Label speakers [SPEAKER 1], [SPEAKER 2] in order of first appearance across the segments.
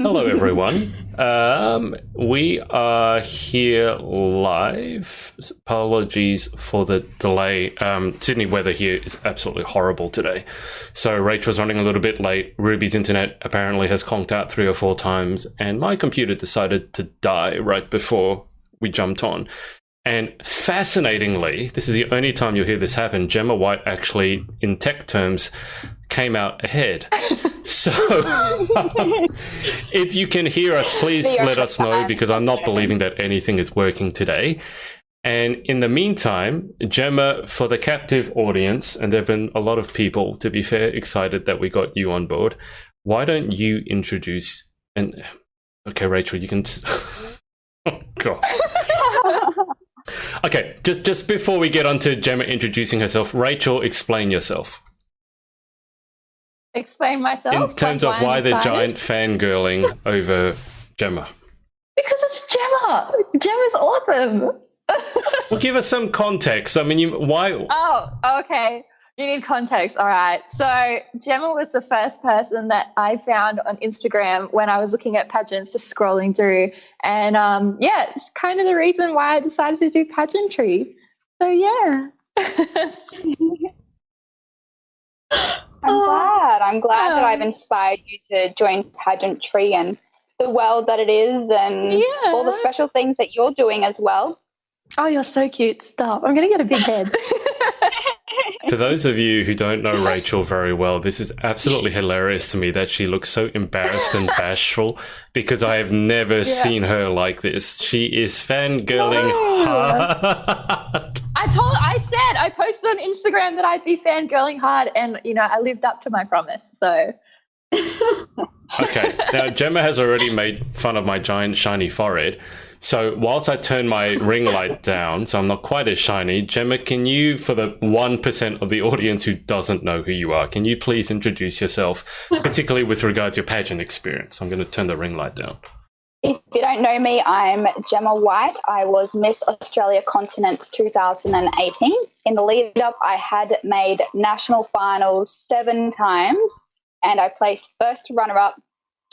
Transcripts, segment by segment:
[SPEAKER 1] Hello, everyone. We are here live. Apologies for the delay. Sydney weather here is absolutely horrible today. So Rachel's running a little bit late. Ruby's internet apparently has conked out 3 or 4 times, and my computer decided to die right before we jumped on. And fascinatingly, this is the only time you'll hear this happen, Gemma White actually, in tech terms, came out ahead. So if you can hear us, please let us know, because I'm not believing that anything is working today. And in the meantime, Gemma, for the captive audience, and there have been a lot of people, to be fair, excited that we got you on board. Why don't you introduce... And okay, Rachel, you can... Oh, God. Okay, just before we get on to Gemma introducing herself, Rachel, explain yourself.
[SPEAKER 2] Explain myself?
[SPEAKER 1] In terms of why the giant fangirling over Gemma.
[SPEAKER 2] Because it's Gemma. Gemma's awesome.
[SPEAKER 1] Well, give us some context. I mean, why...
[SPEAKER 2] Oh, okay. You need context. All right. So Gemma was the first person that I found on Instagram when I was looking at pageants, just scrolling through. And yeah, it's kind of the reason why I decided to do pageantry. So yeah.
[SPEAKER 3] I'm glad that I've inspired you to join pageantry and the world that it is, and all the special things that you're doing as well.
[SPEAKER 2] Oh, you're so cute. Stop. I'm going to get a big head.
[SPEAKER 1] To those of you who don't know Rachel very well, this is absolutely hilarious to me that she looks so embarrassed and bashful, because I have never seen her like this. She is fangirling hard.
[SPEAKER 2] I posted on Instagram that I'd be fangirling hard, and, you know, I lived up to my promise, so.
[SPEAKER 1] Okay, now Gemma has already made fun of my giant shiny forehead. So whilst I turn my ring light down, so I'm not quite as shiny, Gemma, can you, for the 1% of the audience who doesn't know who you are, can you please introduce yourself, particularly with regard to your pageant experience? I'm going to turn the ring light down.
[SPEAKER 3] If you don't know me, I'm Gemma White. I was Miss Australia Continents 2018. In the lead up, I had made national finals 7 times, and I placed first runner-up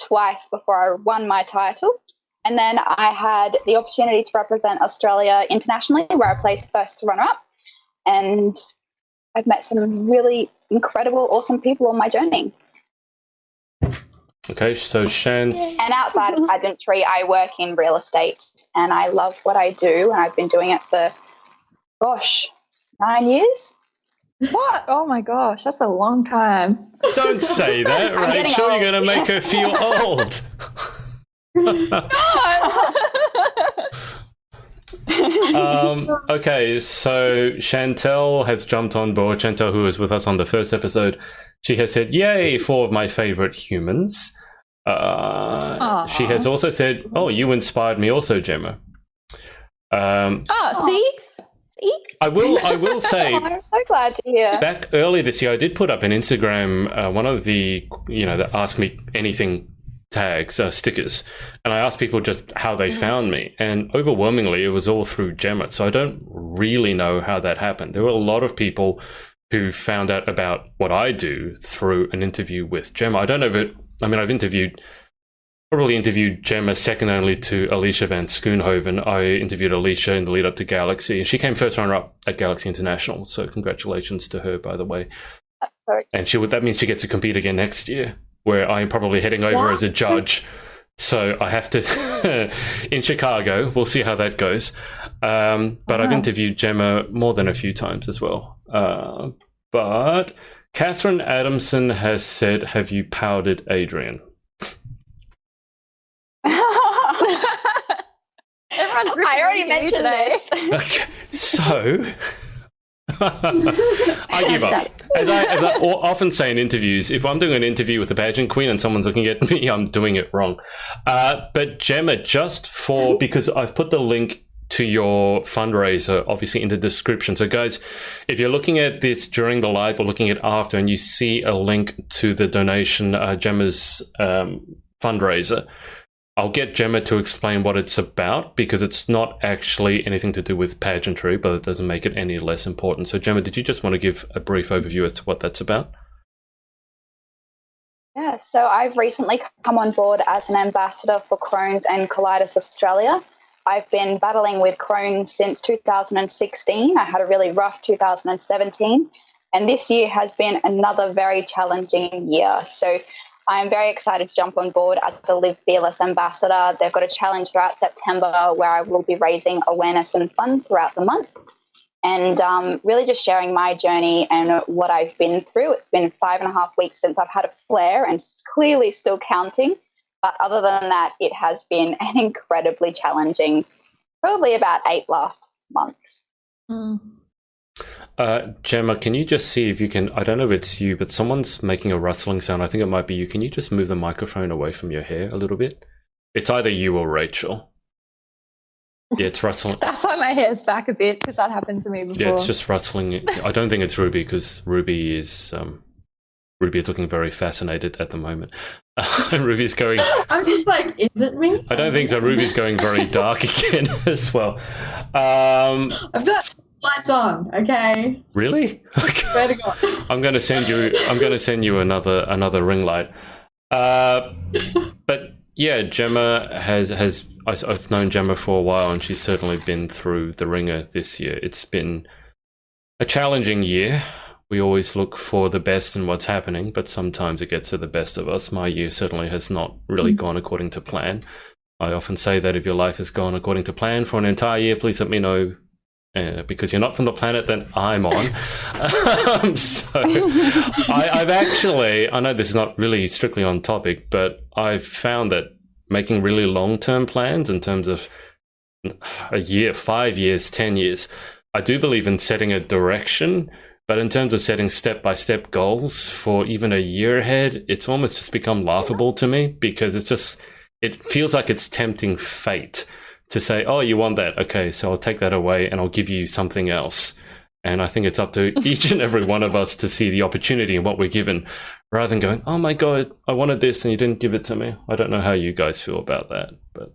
[SPEAKER 3] twice before I won my title. And then I had the opportunity to represent Australia internationally, where I placed first runner-up. And I've met some really incredible, awesome people on my journey.
[SPEAKER 1] Okay, so Shan...
[SPEAKER 3] And outside of pageantry, I work in real estate, and I love what I do, and I've been doing it for, 9 years.
[SPEAKER 2] What? Oh, my gosh, that's a long time.
[SPEAKER 1] Don't say that, Rachel. You're going to make her feel old. Okay, so Chantel has jumped on board. Chantel, who was with us on the first episode, she has said, "Yay, 4 of my favorite humans." She has also said, "Oh, you inspired me also, Gemma."
[SPEAKER 2] See?
[SPEAKER 1] I will say,
[SPEAKER 3] I'm so glad to hear.
[SPEAKER 1] back early this year, I did put up an Instagram, one of the, the Ask Me Anything tags, stickers, and I asked people just how they found me, and overwhelmingly it was all through Gemma. So I don't really know how that happened. There were a lot of people who found out about what I do through an interview with Gemma. I don't know if it, I mean, I've probably interviewed Gemma second only to Alicia Van Schoonhoven. I interviewed Alicia in the lead up to Galaxy, and she came first runner up at Galaxy International. So congratulations to her, by the way. And that means she gets to compete again next year, where I'm probably heading over as a judge. So I have to, in Chicago, we'll see how that goes. But I've interviewed Gemma more than a few times as well. But Catherine Adamson has said, "Have you powdered Adrian?"
[SPEAKER 2] I already mentioned this.
[SPEAKER 1] Okay, so... I give up. As I often say in interviews, if I'm doing an interview with a pageant queen and someone's looking at me, I'm doing it wrong. But Gemma, because I've put the link to your fundraiser, obviously, in the description. So guys, if you're looking at this during the live or looking at after and you see a link to the donation, Gemma's fundraiser, I'll get Gemma to explain what it's about, because it's not actually anything to do with pageantry, but it doesn't make it any less important. So Gemma, did you just want to give a brief overview as to what that's about?
[SPEAKER 3] Yeah, so I've recently come on board as an ambassador for Crohn's and Colitis Australia. I've been battling with Crohn's since 2016. I had a really rough 2017, and this year has been another very challenging year. So I'm very excited to jump on board as a Live Fearless ambassador. They've got a challenge throughout September where I will be raising awareness and funds throughout the month, and really just sharing my journey and what I've been through. It's been 5.5 weeks since I've had a flare and clearly still counting. But other than that, it has been an incredibly challenging, probably about 8 last months.
[SPEAKER 1] Gemma, can you just see if you can, I don't know if it's you, but someone's making a rustling sound. I think it might be you. Can you just move the microphone away from your hair a little bit? It's either you or Rachel. Yeah, it's rustling.
[SPEAKER 2] That's why my hair's back a bit, because that happened to me before.
[SPEAKER 1] Yeah, it's just rustling. I don't think it's Ruby, because Ruby is looking very fascinated at the moment. Ruby's going...
[SPEAKER 4] I'm just like, is it me?
[SPEAKER 1] I don't think so. Ruby's going very dark again as well.
[SPEAKER 4] I've got lights on, okay?
[SPEAKER 1] Really? Okay.
[SPEAKER 4] Swear to God.
[SPEAKER 1] I'm going to send you another ring light. But yeah, Gemma I've known Gemma for a while, and she's certainly been through the ringer this year. It's been a challenging year. We always look for the best in what's happening, but sometimes it gets to the best of us. My year certainly has not really gone according to plan. I often say that if your life has gone according to plan for an entire year, please let me know, because you're not from the planet that I'm on. So I've actually, I know this is not really strictly on topic, but I've found that making really long-term plans in terms of a year, 5 years, 10 years, I do believe in setting a direction. But in terms of setting step-by-step goals for even a year ahead, it's almost just become laughable to me, because it feels like it's tempting fate to say, oh, you want that? Okay, so I'll take that away and I'll give you something else. And I think it's up to each and every one of us to see the opportunity in what we're given, rather than going, oh my God, I wanted this and you didn't give it to me. I don't know how you guys feel about that, but...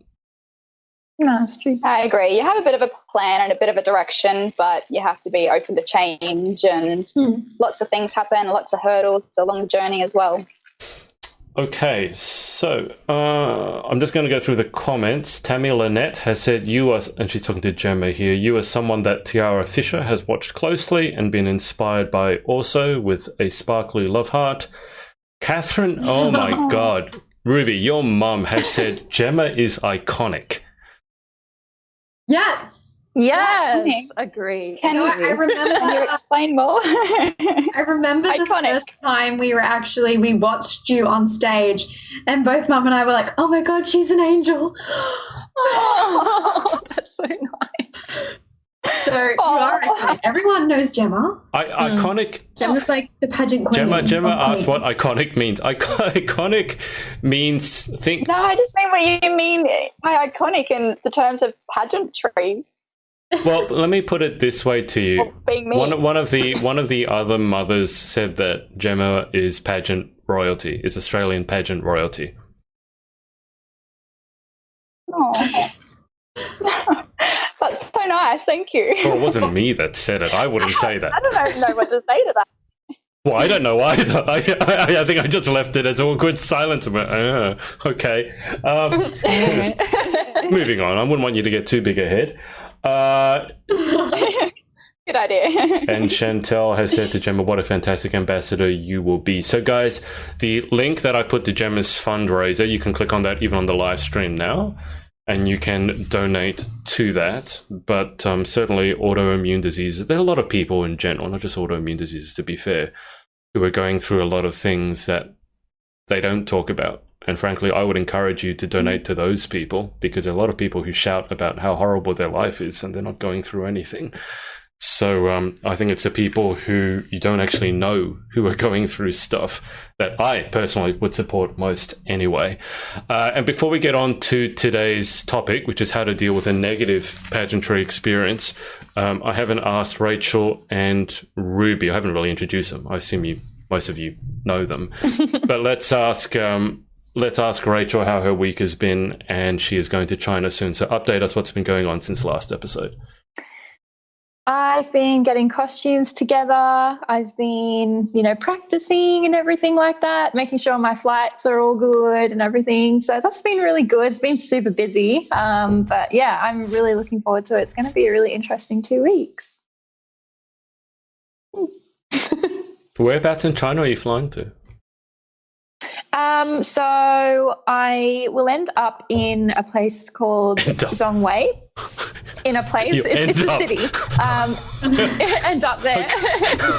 [SPEAKER 2] No, it's true.
[SPEAKER 3] I agree. You have a bit of a plan and a bit of a direction, but you have to be open to change, and lots of things happen, lots of hurdles along the journey as well.
[SPEAKER 1] Okay, so I'm just going to go through the comments. Tammy Lynette has said, you are, and she's talking to Gemma here, you are someone that Tiara Fisher has watched closely and been inspired by also, with a sparkly love heart. Catherine, oh my God. Ruby, your mum has said Gemma is iconic.
[SPEAKER 4] Yes.
[SPEAKER 2] Yes. Agree.
[SPEAKER 3] Can
[SPEAKER 4] I remember.
[SPEAKER 3] Can you explain more?
[SPEAKER 4] I remember the first time we watched you on stage, and both Mum and I were like, "Oh my God, she's an angel!"
[SPEAKER 2] Oh, that's so nice.
[SPEAKER 4] So you are iconic. Everyone knows Gemma.
[SPEAKER 1] Iconic.
[SPEAKER 4] Gemma's like the pageant queen.
[SPEAKER 1] Gemma asked what iconic means. Iconic means
[SPEAKER 3] No, I just mean what you mean by iconic in the terms of pageantry.
[SPEAKER 1] Well, let me put it this way to you.
[SPEAKER 3] Being me.
[SPEAKER 1] One of the other mothers said that Gemma is pageant royalty. It's Australian pageant royalty.
[SPEAKER 3] Oh. That's so nice. Thank you.
[SPEAKER 1] Well, it wasn't me that said it. I wouldn't say that.
[SPEAKER 3] I don't know what to say to that.
[SPEAKER 1] Well, I don't know either. I think I just left it as awkward silence. Okay. Moving on. I wouldn't want you to get too big ahead.
[SPEAKER 3] Good idea.
[SPEAKER 1] And Chantel has said to Gemma, what a fantastic ambassador you will be. So guys, the link that I put to Gemma's fundraiser, you can click on that even on the live stream now, and you can donate to that. But certainly autoimmune diseases, there are a lot of people in general, not just autoimmune diseases to be fair, who are going through a lot of things that they don't talk about. And frankly, I would encourage you to donate to those people, because there are a lot of people who shout about how horrible their life is and they're not going through anything. So I think it's the people who you don't actually know who are going through stuff that I personally would support most anyway. And before we get on to today's topic, which is how to deal with a negative pageantry experience, I haven't asked Rachel and Ruby. I haven't really introduced them. I assume most of you know them. But let's ask Rachel how her week has been, and she is going to China soon. So update us what's been going on since last episode.
[SPEAKER 2] I've been getting costumes together. I've been, practicing and everything like that, making sure my flights are all good and everything. So that's been really good. It's been super busy. But yeah, I'm really looking forward to it. It's going to be a really interesting 2 weeks.
[SPEAKER 1] Whereabouts in China are you flying to?
[SPEAKER 2] So I will end up in a place called Zhongwei. In a place, it's a city. End up there.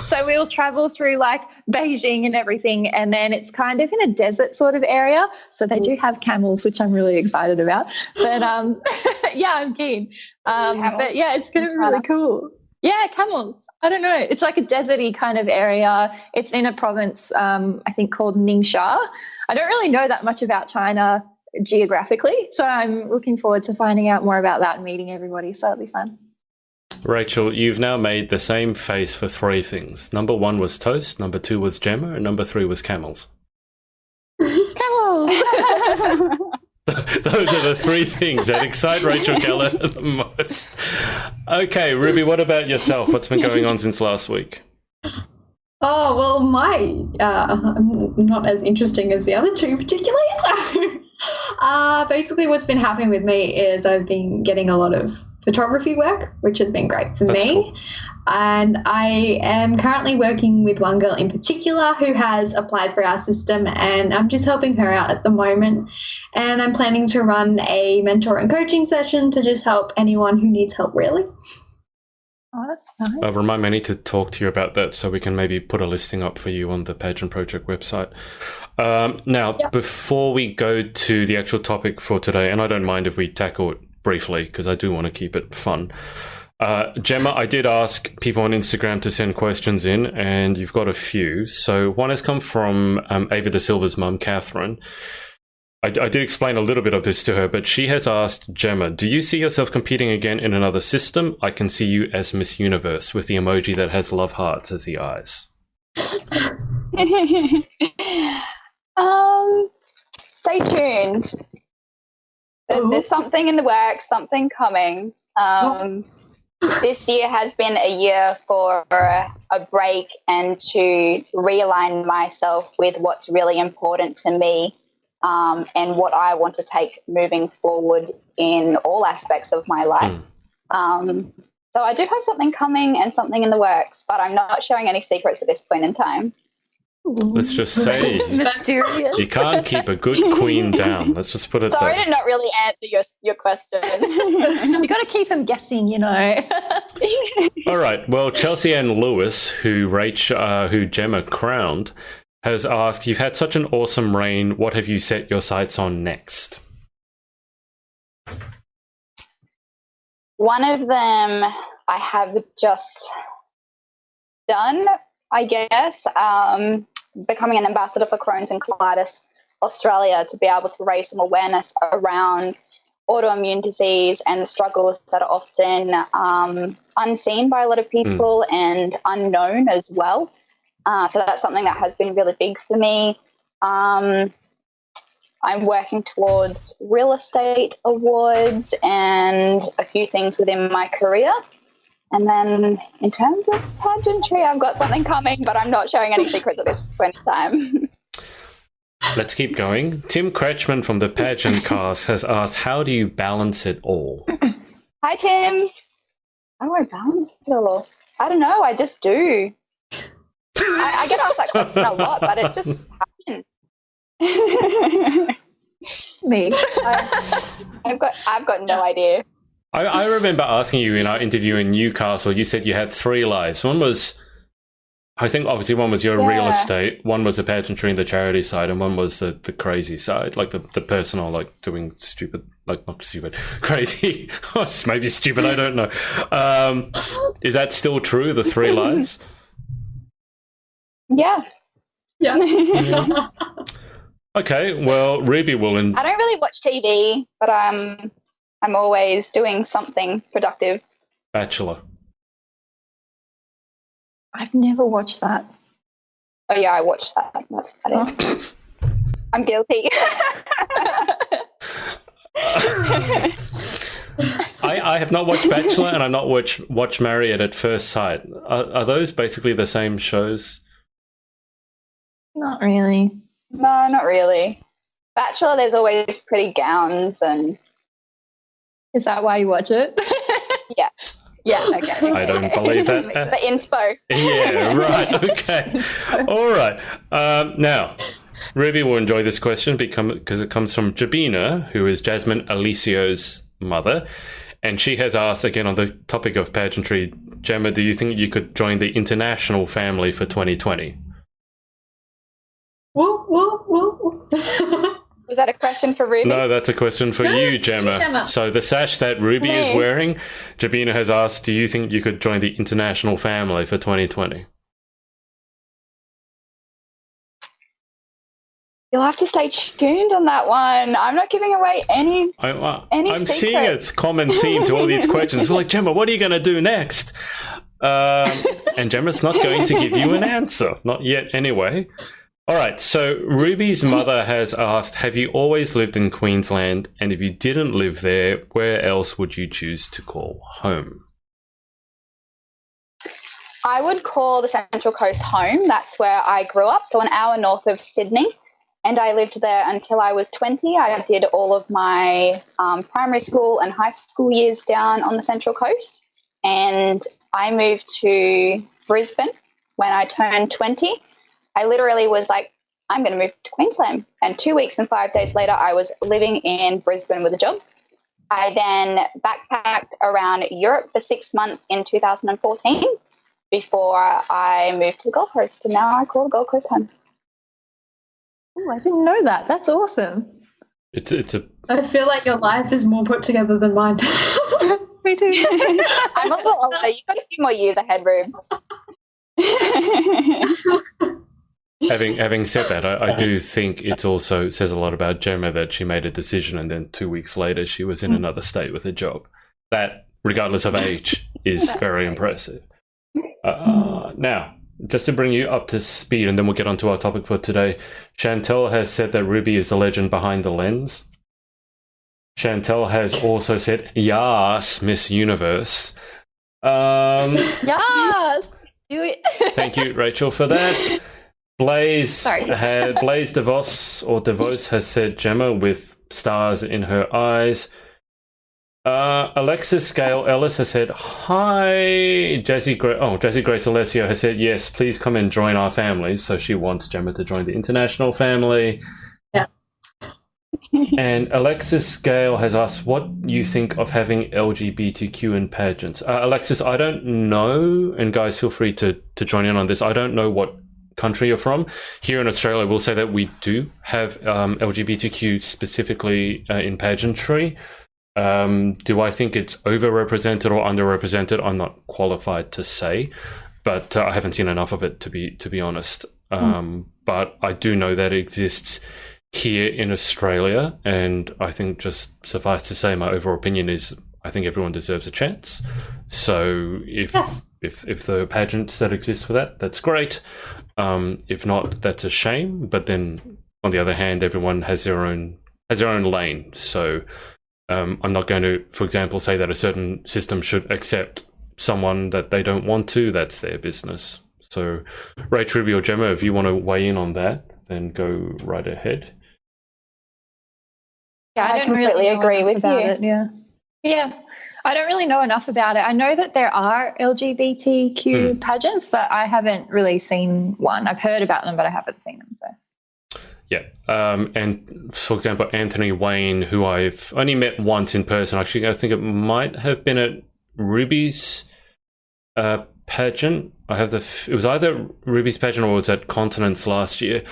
[SPEAKER 2] So we'll travel through like Beijing and everything, and then it's kind of in a desert sort of area. So they do have camels, which I'm really excited about. But yeah, I'm keen. But yeah, it's going to be really cool. Yeah, camels. I don't know. It's like a deserty kind of area. It's in a province, I think, called Ningxia. I don't really know that much about China geographically, so I'm looking forward to finding out more about that and meeting everybody, so it'll be fun.
[SPEAKER 1] Rachel, you've now made the same face for 3 things. Number 1 was toast, number 2 was Gemma, and number 3 was camels.
[SPEAKER 2] Camels!
[SPEAKER 1] Those are the 3 things that excite Rachel Keller the most. Okay, Ruby, what about yourself? What's been going on since last week?
[SPEAKER 4] Oh, well, not as interesting as the other 2 particularly. So basically what's been happening with me is I've been getting a lot of photography work, which has been great for me. Cool. And I am currently working with one girl in particular who has applied for our system, and I'm just helping her out at the moment. And I'm planning to run a mentor and coaching session to just help anyone who needs help, really.
[SPEAKER 2] Oh, that's nice.
[SPEAKER 1] Remind me to talk to you about that so we can maybe put a listing up for you on the Pageant Project website. Now, before we go to the actual topic for today, and I don't mind if we tackle it briefly because I do want to keep it fun. Gemma, I did ask people on Instagram to send questions in, and you've got a few. So one has come from Ava Da Silva's mum, Catherine. I did explain a little bit of this to her, but she has asked, Gemma, do you see yourself competing again in another system? I can see you as Miss Universe with the emoji that has love hearts as the eyes.
[SPEAKER 3] Stay tuned. There's something in the works, something coming. This year has been a year for a break and to realign myself with what's really important to me. And what I want to take moving forward in all aspects of my life. So I do have something coming and something in the works, but I'm not sharing any secrets at this point in time.
[SPEAKER 1] Let's just say you can't keep a good queen down. Let's just put it there.
[SPEAKER 3] Sorry to not really answer your question.
[SPEAKER 2] You got to keep him guessing,
[SPEAKER 1] All right. Well, Chelsea Ann Lewis, who Gemma crowned, has asked, you've had such an awesome reign. What have you set your sights on next?
[SPEAKER 3] One of them I have just done, I guess, becoming an ambassador for Crohn's and Colitis Australia to be able to raise some awareness around autoimmune disease and the struggles that are often unseen by a lot of people and unknown as well. So that's something that has been really big for me. I'm working towards real estate awards and a few things within my career. And then in terms of pageantry, I've got something coming, but I'm not sharing any secrets at this point in time.
[SPEAKER 1] Let's keep going. Tim Kretschmann from the Pageant cast has asked, how do you balance it all?
[SPEAKER 3] Hi, Tim. How do I balance it all? I don't know. I just do. I get asked that question a lot, but it just happens.
[SPEAKER 2] Me.
[SPEAKER 3] I've got no idea.
[SPEAKER 1] I remember asking you in our interview in Newcastle, you said you had 3 lives. One was, I think obviously one was your real estate, one was the pageantry and the charity side, and one was the crazy side, like the personal, like doing stupid, like not stupid, crazy, maybe stupid, I don't know. Is that still true, the 3 lives?
[SPEAKER 3] Yeah.
[SPEAKER 1] Okay, well, Ruby will...
[SPEAKER 3] I don't really watch TV, but I'm always doing something productive.
[SPEAKER 1] Bachelor.
[SPEAKER 2] I've never watched that.
[SPEAKER 3] Oh, yeah, I watched that. That's about it. I'm guilty.
[SPEAKER 1] I I have not watched Bachelor and I've not watched Married at First Sight. Are those basically the same shows?
[SPEAKER 2] Not really.
[SPEAKER 3] No, not really. Bachelor, there's always pretty gowns and...
[SPEAKER 2] Is that why you watch it?
[SPEAKER 3] Yeah.
[SPEAKER 2] Yeah, okay.
[SPEAKER 1] I don't believe that.
[SPEAKER 3] The inspo.
[SPEAKER 1] Yeah, right. Okay. All right. Now, Ruby will enjoy this question because it comes from Jabina, who is Jasmine Alicio's mother. And she has asked, again, on the topic of pageantry, Gemma, do you think you could join the international family for 2020?
[SPEAKER 4] Whoa.
[SPEAKER 3] Was that a question for Ruby?
[SPEAKER 1] No, that's a question for you, Gemma. So the sash that Ruby is wearing, Jabina has asked, do you think you could join the international family for 2020?
[SPEAKER 3] You'll have to stay tuned on that one. I'm not giving away any
[SPEAKER 1] I'm
[SPEAKER 3] secrets.
[SPEAKER 1] seeing a common theme to all these questions. It's like, Gemma, what are you going to do next? And Gemma's not going to give you an answer. Not yet, anyway. All right, so Ruby's mother has asked, have you always lived in Queensland? And if you didn't live there, where else would you choose to call home?
[SPEAKER 3] I would call the Central Coast home. That's where I grew up, so an hour north of Sydney. And I lived there until I was 20. I did all of my primary school and high school years down on the Central Coast. And I moved to Brisbane when I turned 20. I literally was like, I'm going to move to Queensland. And 2 weeks and 5 days later, I was living in Brisbane with a job. I then backpacked around Europe for 6 months in 2014 before I moved to the Gold Coast. And now I call the Gold Coast home.
[SPEAKER 2] Oh, I didn't know that. That's awesome.
[SPEAKER 4] I feel like your life is more put together than mine.
[SPEAKER 2] Me too.
[SPEAKER 3] I'm also older. You've got a few more years ahead, Rube.
[SPEAKER 1] Having said that, I do think it also says a lot about Gemma that she made a decision and then 2 weeks later she was in another state with a job. That, regardless of age, is very impressive. Now, just to bring you up to speed, and then we'll get on to our topic for today, Chantel has said that Ruby is the legend behind the lens. Chantel has also said, "Yes, Miss Universe."
[SPEAKER 2] Yes. Do it.
[SPEAKER 1] Thank you, Rachel, for that. Blaze DeVos has said Gemma with stars in her eyes. Alexis Gale Ellis has said hi. Jazzy Grace Alessio has said yes, please come and join our families. So she wants Gemma to join the international family.
[SPEAKER 4] Yeah.
[SPEAKER 1] And Alexis Gale has asked what you think of having LGBTQ in pageants. Alexis, I don't know, and guys, feel free to join in on this. I don't know what country you're from. Here in Australia, we'll say that we do have LGBTQ specifically in pageantry. Do I think it's overrepresented or underrepresented? I'm not qualified to say, but I haven't seen enough of it to be honest. But I do know that it exists here in Australia, and I think just suffice to say, my overall opinion is I think everyone deserves a chance. So if the pageants that exist for that, that's great. If not, that's a shame. But then on the other hand, everyone has their own lane. So I'm not going to, for example, say that a certain system should accept someone that they don't want to. That's their business. So, Rach, Ruby, or Gemma, if you want to weigh in on that, then go right ahead.
[SPEAKER 2] Yeah,
[SPEAKER 3] I completely agree with you.
[SPEAKER 2] It. Yeah. I don't really know enough about it. I know that there are LGBTQ pageants, but I haven't really seen one. I've heard about them, but I haven't seen them. So.
[SPEAKER 1] Yeah. And for example, Anthony Wayne, who I've only met once in person. Actually, I think it might have been at Ruby's pageant. It was either Ruby's pageant or it was at Continents last year.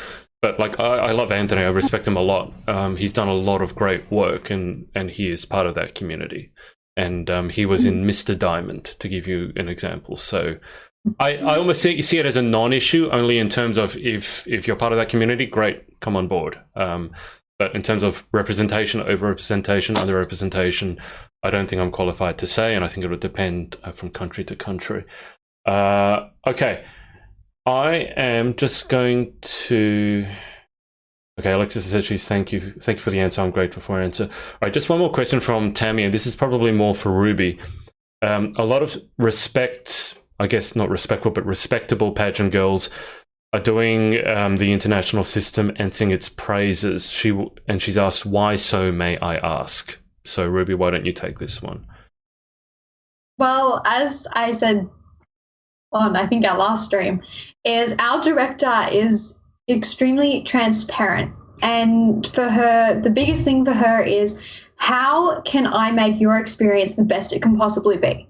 [SPEAKER 1] But like, I love Anthony. I respect him a lot. He's done a lot of great work, and he is part of that community. And he was in Mr. Diamond, to give you an example. So I almost see it as a non-issue, only in terms of if you're part of that community, great, come on board. But in terms of representation, over-representation, under-representation, I don't think I'm qualified to say, and I think it would depend from country to country. Okay, I am just going to Okay, Alexis says thank you for the answer. I'm grateful for your answer. All right, just one more question from Tammy, and this is probably more for Ruby. A lot of I guess not respectful, but respectable pageant girls are doing the international system and sing its praises. She's asked, why so, may I ask? So Ruby, why don't you take this one?
[SPEAKER 4] Well, as I said on, I think, our last stream, is our director is extremely transparent. And for her, the biggest thing for her is, how can I make your experience the best it can possibly be?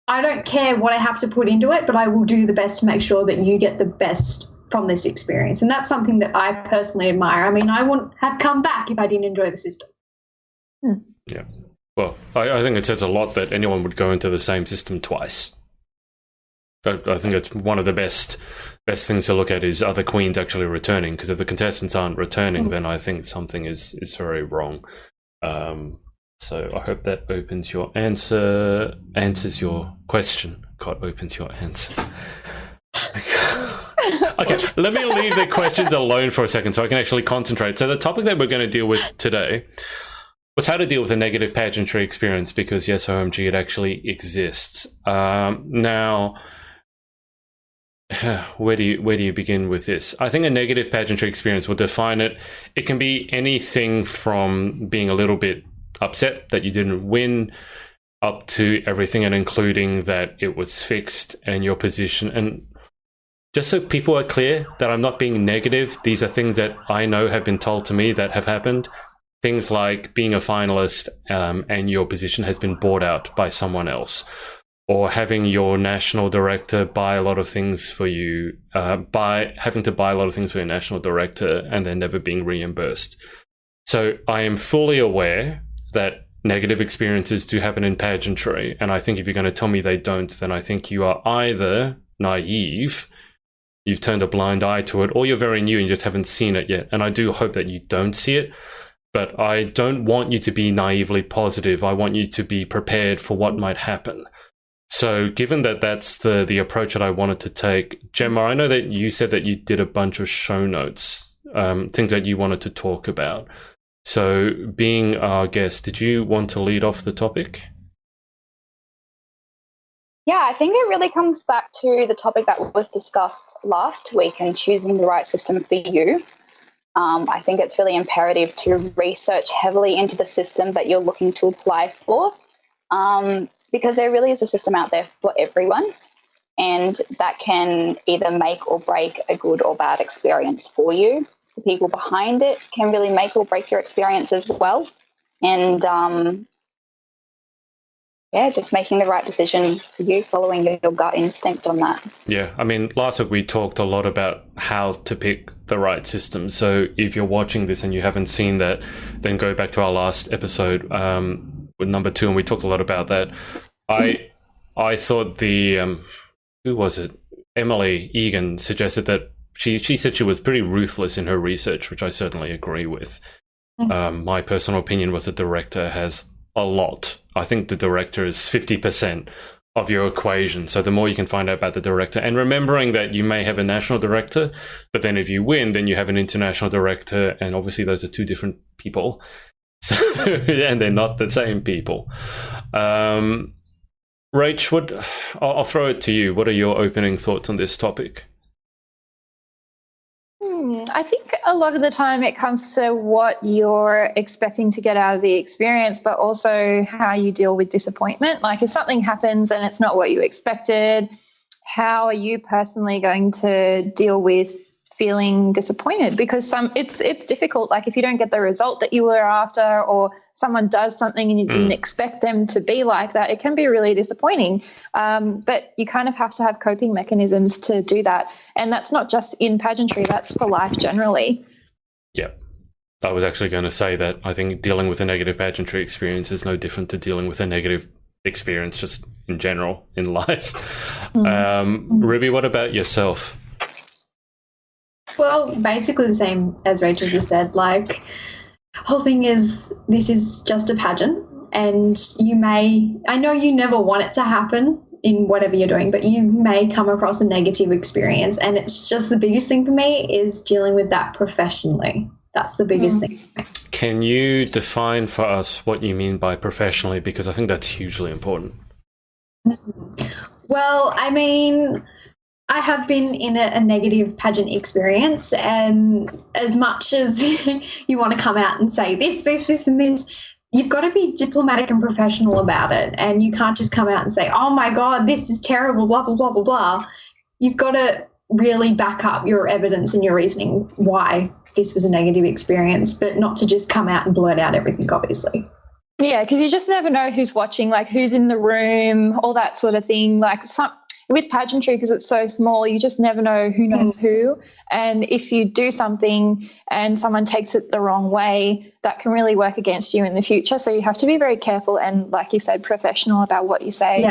[SPEAKER 4] I don't care what I have to put into it, but I will do the best to make sure that you get the best from this experience. And that's something that I personally admire. I mean, I wouldn't have come back if I didn't enjoy the system.
[SPEAKER 1] Yeah. Well, I think it says a lot that anyone would go into the same system twice. I think it's one of the best things to look at is, are the queens actually returning? Because if the contestants aren't returning, then I think something is very wrong. So I hope that answers your question. God, opens your answer. Okay, let me leave the questions alone for a second so I can actually concentrate. So the topic that we're going to deal with today was how to deal with a negative pageantry experience, because yes, OMG, it actually exists. Now, where do you begin with this? I think a negative pageantry experience will define it. It can be anything from being a little bit upset that you didn't win, up to everything and including that it was fixed and your position. And just so people are clear that I'm not being negative, these are things that I know have been told to me that have happened. Things like being a finalist and your position has been bought out by someone else, or having your national director buy a lot of things for you, having to buy a lot of things for your national director and then never being reimbursed. So I am fully aware that negative experiences do happen in pageantry. And I think if you're going to tell me they don't, then I think you are either naive, you've turned a blind eye to it, or you're very new and you just haven't seen it yet. And I do hope that you don't see it. But I don't want you to be naively positive. I want you to be prepared for what might happen. So given that that's the approach that I wanted to take, Gemma, I know that you said that you did a bunch of show notes, things that you wanted to talk about. So being our guest, did you want to lead off the topic?
[SPEAKER 3] Yeah, I think it really comes back to the topic that was discussed last week and choosing the right system for you. I think it's really imperative to research heavily into the system that you're looking to apply for, because there really is a system out there for everyone, and that can either make or break a good or bad experience for you. The people behind it can really make or break your experience as well. And just making the right decision for you, following your gut instinct on that. Yeah,
[SPEAKER 1] I mean, last week we talked a lot about how to pick the right system. So if you're watching this and you haven't seen that, then go back to our last episode with number 2, and we talked a lot about that. I thought who was it? Emily Egan suggested that she said she was pretty ruthless in her research, which I certainly agree with. My personal opinion was the director has a lot. I think the director is 50% of your equation. So the more you can find out about the director, and remembering that you may have a national director, but then if you win, then you have an international director, and obviously those are two different people. So, and they're not the same people. Rach, I'll throw it to you. What are your opening thoughts on this topic?
[SPEAKER 2] I think a lot of the time it comes to what you're expecting to get out of the experience, but also how you deal with disappointment. Like if something happens and it's not what you expected, how are you personally going to deal with feeling disappointed? Because it's difficult. Like if you don't get the result that you were after, or someone does something and you didn't expect them to be like that, it can be really disappointing. But you kind of have to have coping mechanisms to do that. And that's not just in pageantry, that's for life generally.
[SPEAKER 1] Yeah. I was actually going to say that I think dealing with a negative pageantry experience is no different to dealing with a negative experience just in general in life. Ruby, what about yourself?
[SPEAKER 4] Well, basically the same as Rachel just said. Like, whole thing is, this is just a pageant, and I know you never want it to happen in whatever you're doing, but you may come across a negative experience, and it's just the biggest thing for me is dealing with that professionally. That's the biggest thing.
[SPEAKER 1] Can you define for us what you mean by professionally? Because I think that's hugely important.
[SPEAKER 4] Well, I mean, I have been in a negative pageant experience, and as much as you want to come out and say this, and this, you've got to be diplomatic and professional about it, and you can't just come out and say, oh my God, this is terrible, blah, blah, blah, blah, blah. You've got to really back up your evidence and your reasoning why this was a negative experience, but not to just come out and blurt out everything, obviously.
[SPEAKER 2] Yeah, because you just never know who's watching, like who's in the room, all that sort of thing. Like with pageantry, because it's so small, you just never know who knows who. And if you do something and someone takes it the wrong way, that can really work against you in the future. So you have to be very careful and, like you said, professional about what you say.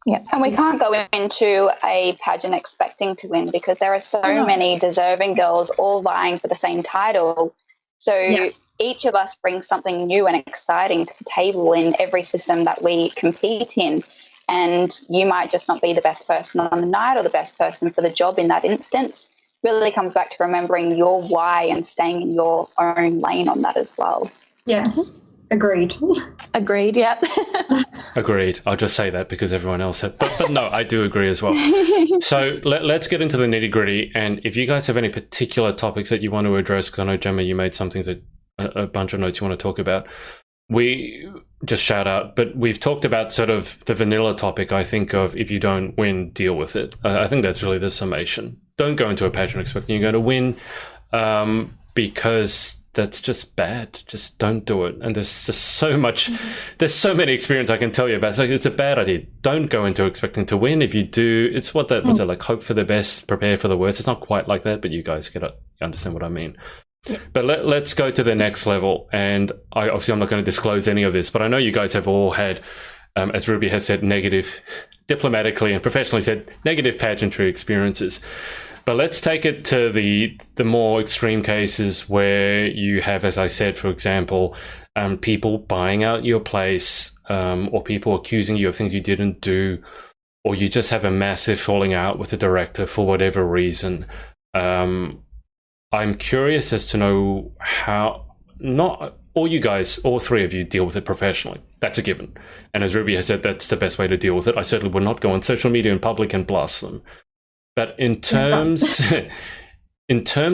[SPEAKER 3] Yeah. And we can't go into a pageant expecting to win, because there are so many deserving girls all vying for the same title. So each of us brings something new and exciting to the table in every system that we compete in. And you might just not be the best person on the night or the best person for the job in that instance. Really comes back to remembering your why and staying in your own lane on that as well.
[SPEAKER 4] Yes. Agreed.
[SPEAKER 2] Agreed, yeah.
[SPEAKER 1] Agreed. I'll just say that because everyone else said, but no, I do agree as well. So let's get into the nitty gritty. And if you guys have any particular topics that you want to address, because I know, Gemma, you made some things that a bunch of notes you want to talk about, we just shout out. But we've talked about sort of the vanilla topic. I think of, if you don't win, deal with it. I think that's really the summation. Don't go into a pageant expecting you're going to win, because that's just bad. Just don't do it. And there's just so much, there's so many experience I can tell you about. So it's a bad idea. Don't go into expecting to win. If you do, it's what that was, like hope for the best, prepare for the worst. It's not quite like that, but you guys understand what I mean. Yeah. But let's go to the next level. And I'm not going to disclose any of this, but I know you guys have all had, as Ruby has said, negative, diplomatically and professionally said, negative pageantry experiences. But let's take it to the more extreme cases where you have, as I said, for example, people buying out your place, or people accusing you of things you didn't do, or you just have a massive falling out with the director for whatever reason. I'm curious as to know how, not all you guys, all three of you, deal with it professionally. That's a given. And as Ruby has said, that's the best way to deal with it. I certainly would not go on social media in public and blast them. But in terms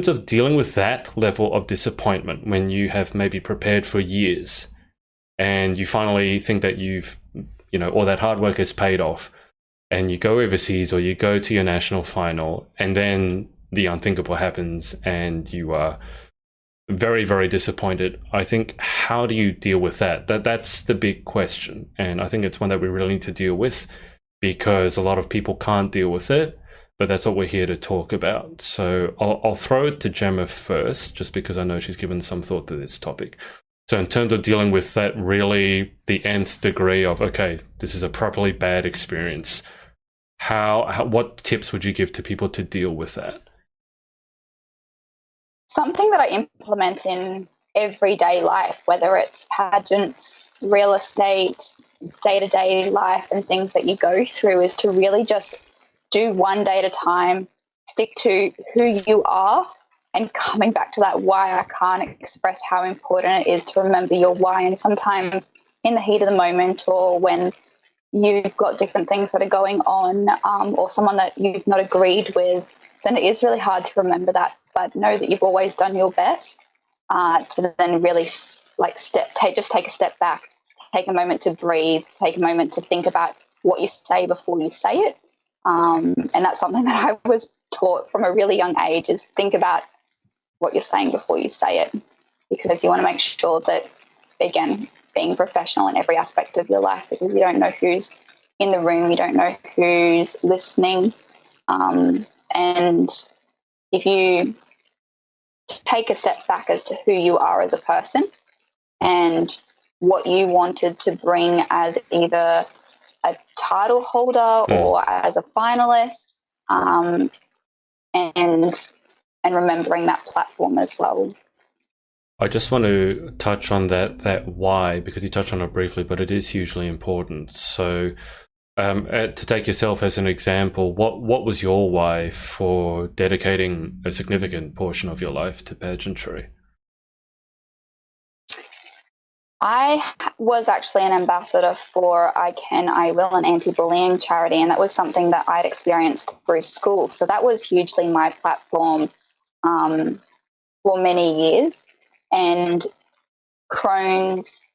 [SPEAKER 1] of dealing with that level of disappointment, when you have maybe prepared for years and you finally think that all that hard work has paid off, and you go overseas or you go to your national final, and then the unthinkable happens and you are very, very disappointed. I think, how do you deal with that? That's the big question. And I think it's one that we really need to deal with, because a lot of people can't deal with it. But that's what we're here to talk about. So I'll throw it to Gemma first, just because I know she's given some thought to this topic. So in terms of dealing with that, really the nth degree of, okay, this is a properly bad experience, what tips would you give to people to deal with that?
[SPEAKER 3] Something that I implement in everyday life, whether it's pageants, real estate, day-to-day life and things that you go through, is to really just do one day at a time, stick to who you are, and coming back to that why. I can't express how important it is to remember your why. And sometimes in the heat of the moment, or when you've got different things that are going on, or someone that you've not agreed with, then it is really hard to remember that. But know that you've always done your best, to then really just take a step back, take a moment to breathe, take a moment to think about what you say before you say it. And that's something that I was taught from a really young age, is think about what you're saying before you say it, because you want to make sure that, again, being professional in every aspect of your life, because you don't know who's in the room, you don't know who's listening. And if you take a step back as to who you are as a person and what you wanted to bring as either a title holder or as a finalist, and remembering that platform as well.
[SPEAKER 1] I just want to touch on that why, because you touched on it briefly, but it is hugely important. So to take yourself as an example, what was your why for dedicating a significant portion of your life to pageantry?
[SPEAKER 3] I was actually an ambassador for I Can, I Will, an anti-bullying charity, and that was something that I'd experienced through school. So that was hugely my platform for many years. And Crohn's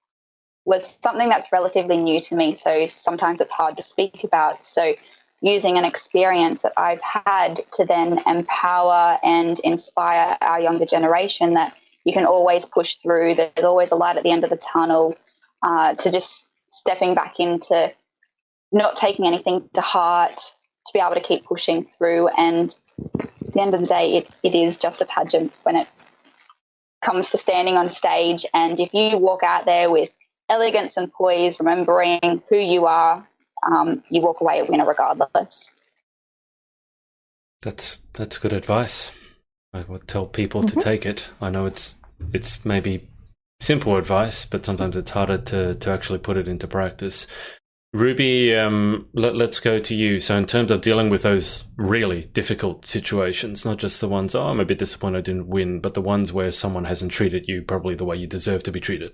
[SPEAKER 3] was something that's relatively new to me, so sometimes it's hard to speak about. So using an experience that I've had to then empower and inspire our younger generation that you can always push through, there's always a light at the end of the tunnel, to just stepping back into not taking anything to heart, to be able to keep pushing through. And at the end of the day, it is just a pageant when it comes to standing on stage. And if you walk out there with elegance and poise, remembering who you are, you walk away a winner regardless.
[SPEAKER 1] That's good advice. I would tell people to take it. I know it's maybe simple advice, but sometimes it's harder to actually put it into practice. Ruby, let's go to you. So in terms of dealing with those really difficult situations, not just the ones, oh, I'm a bit disappointed I didn't win, but the ones where someone hasn't treated you probably the way you deserve to be treated,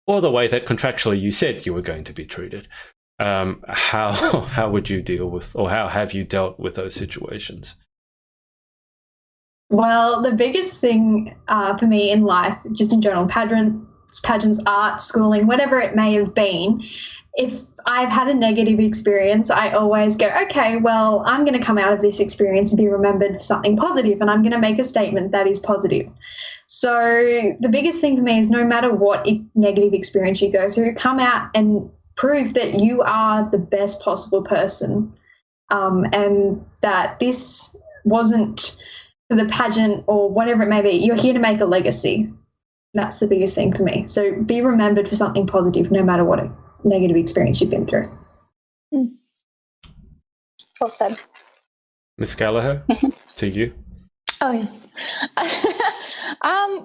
[SPEAKER 1] or the way that contractually you said you were going to be treated. How would you deal with, or how have you dealt with those situations?
[SPEAKER 4] Well, the biggest thing for me in life, just in general, pageants, art, schooling, whatever it may have been, if I've had a negative experience, I always go, okay, well, I'm going to come out of this experience and be remembered for something positive, and I'm going to make a statement that is positive. So the biggest thing for me is no matter what negative experience you go through, come out and prove that you are the best possible person, and that this wasn't for the pageant or whatever it may be. You're here to make a legacy. That's the biggest thing for me. So be remembered for something positive no matter what negative experience you've been through.
[SPEAKER 3] Well said.
[SPEAKER 1] Miss Gallagher, to you.
[SPEAKER 2] Oh, yes.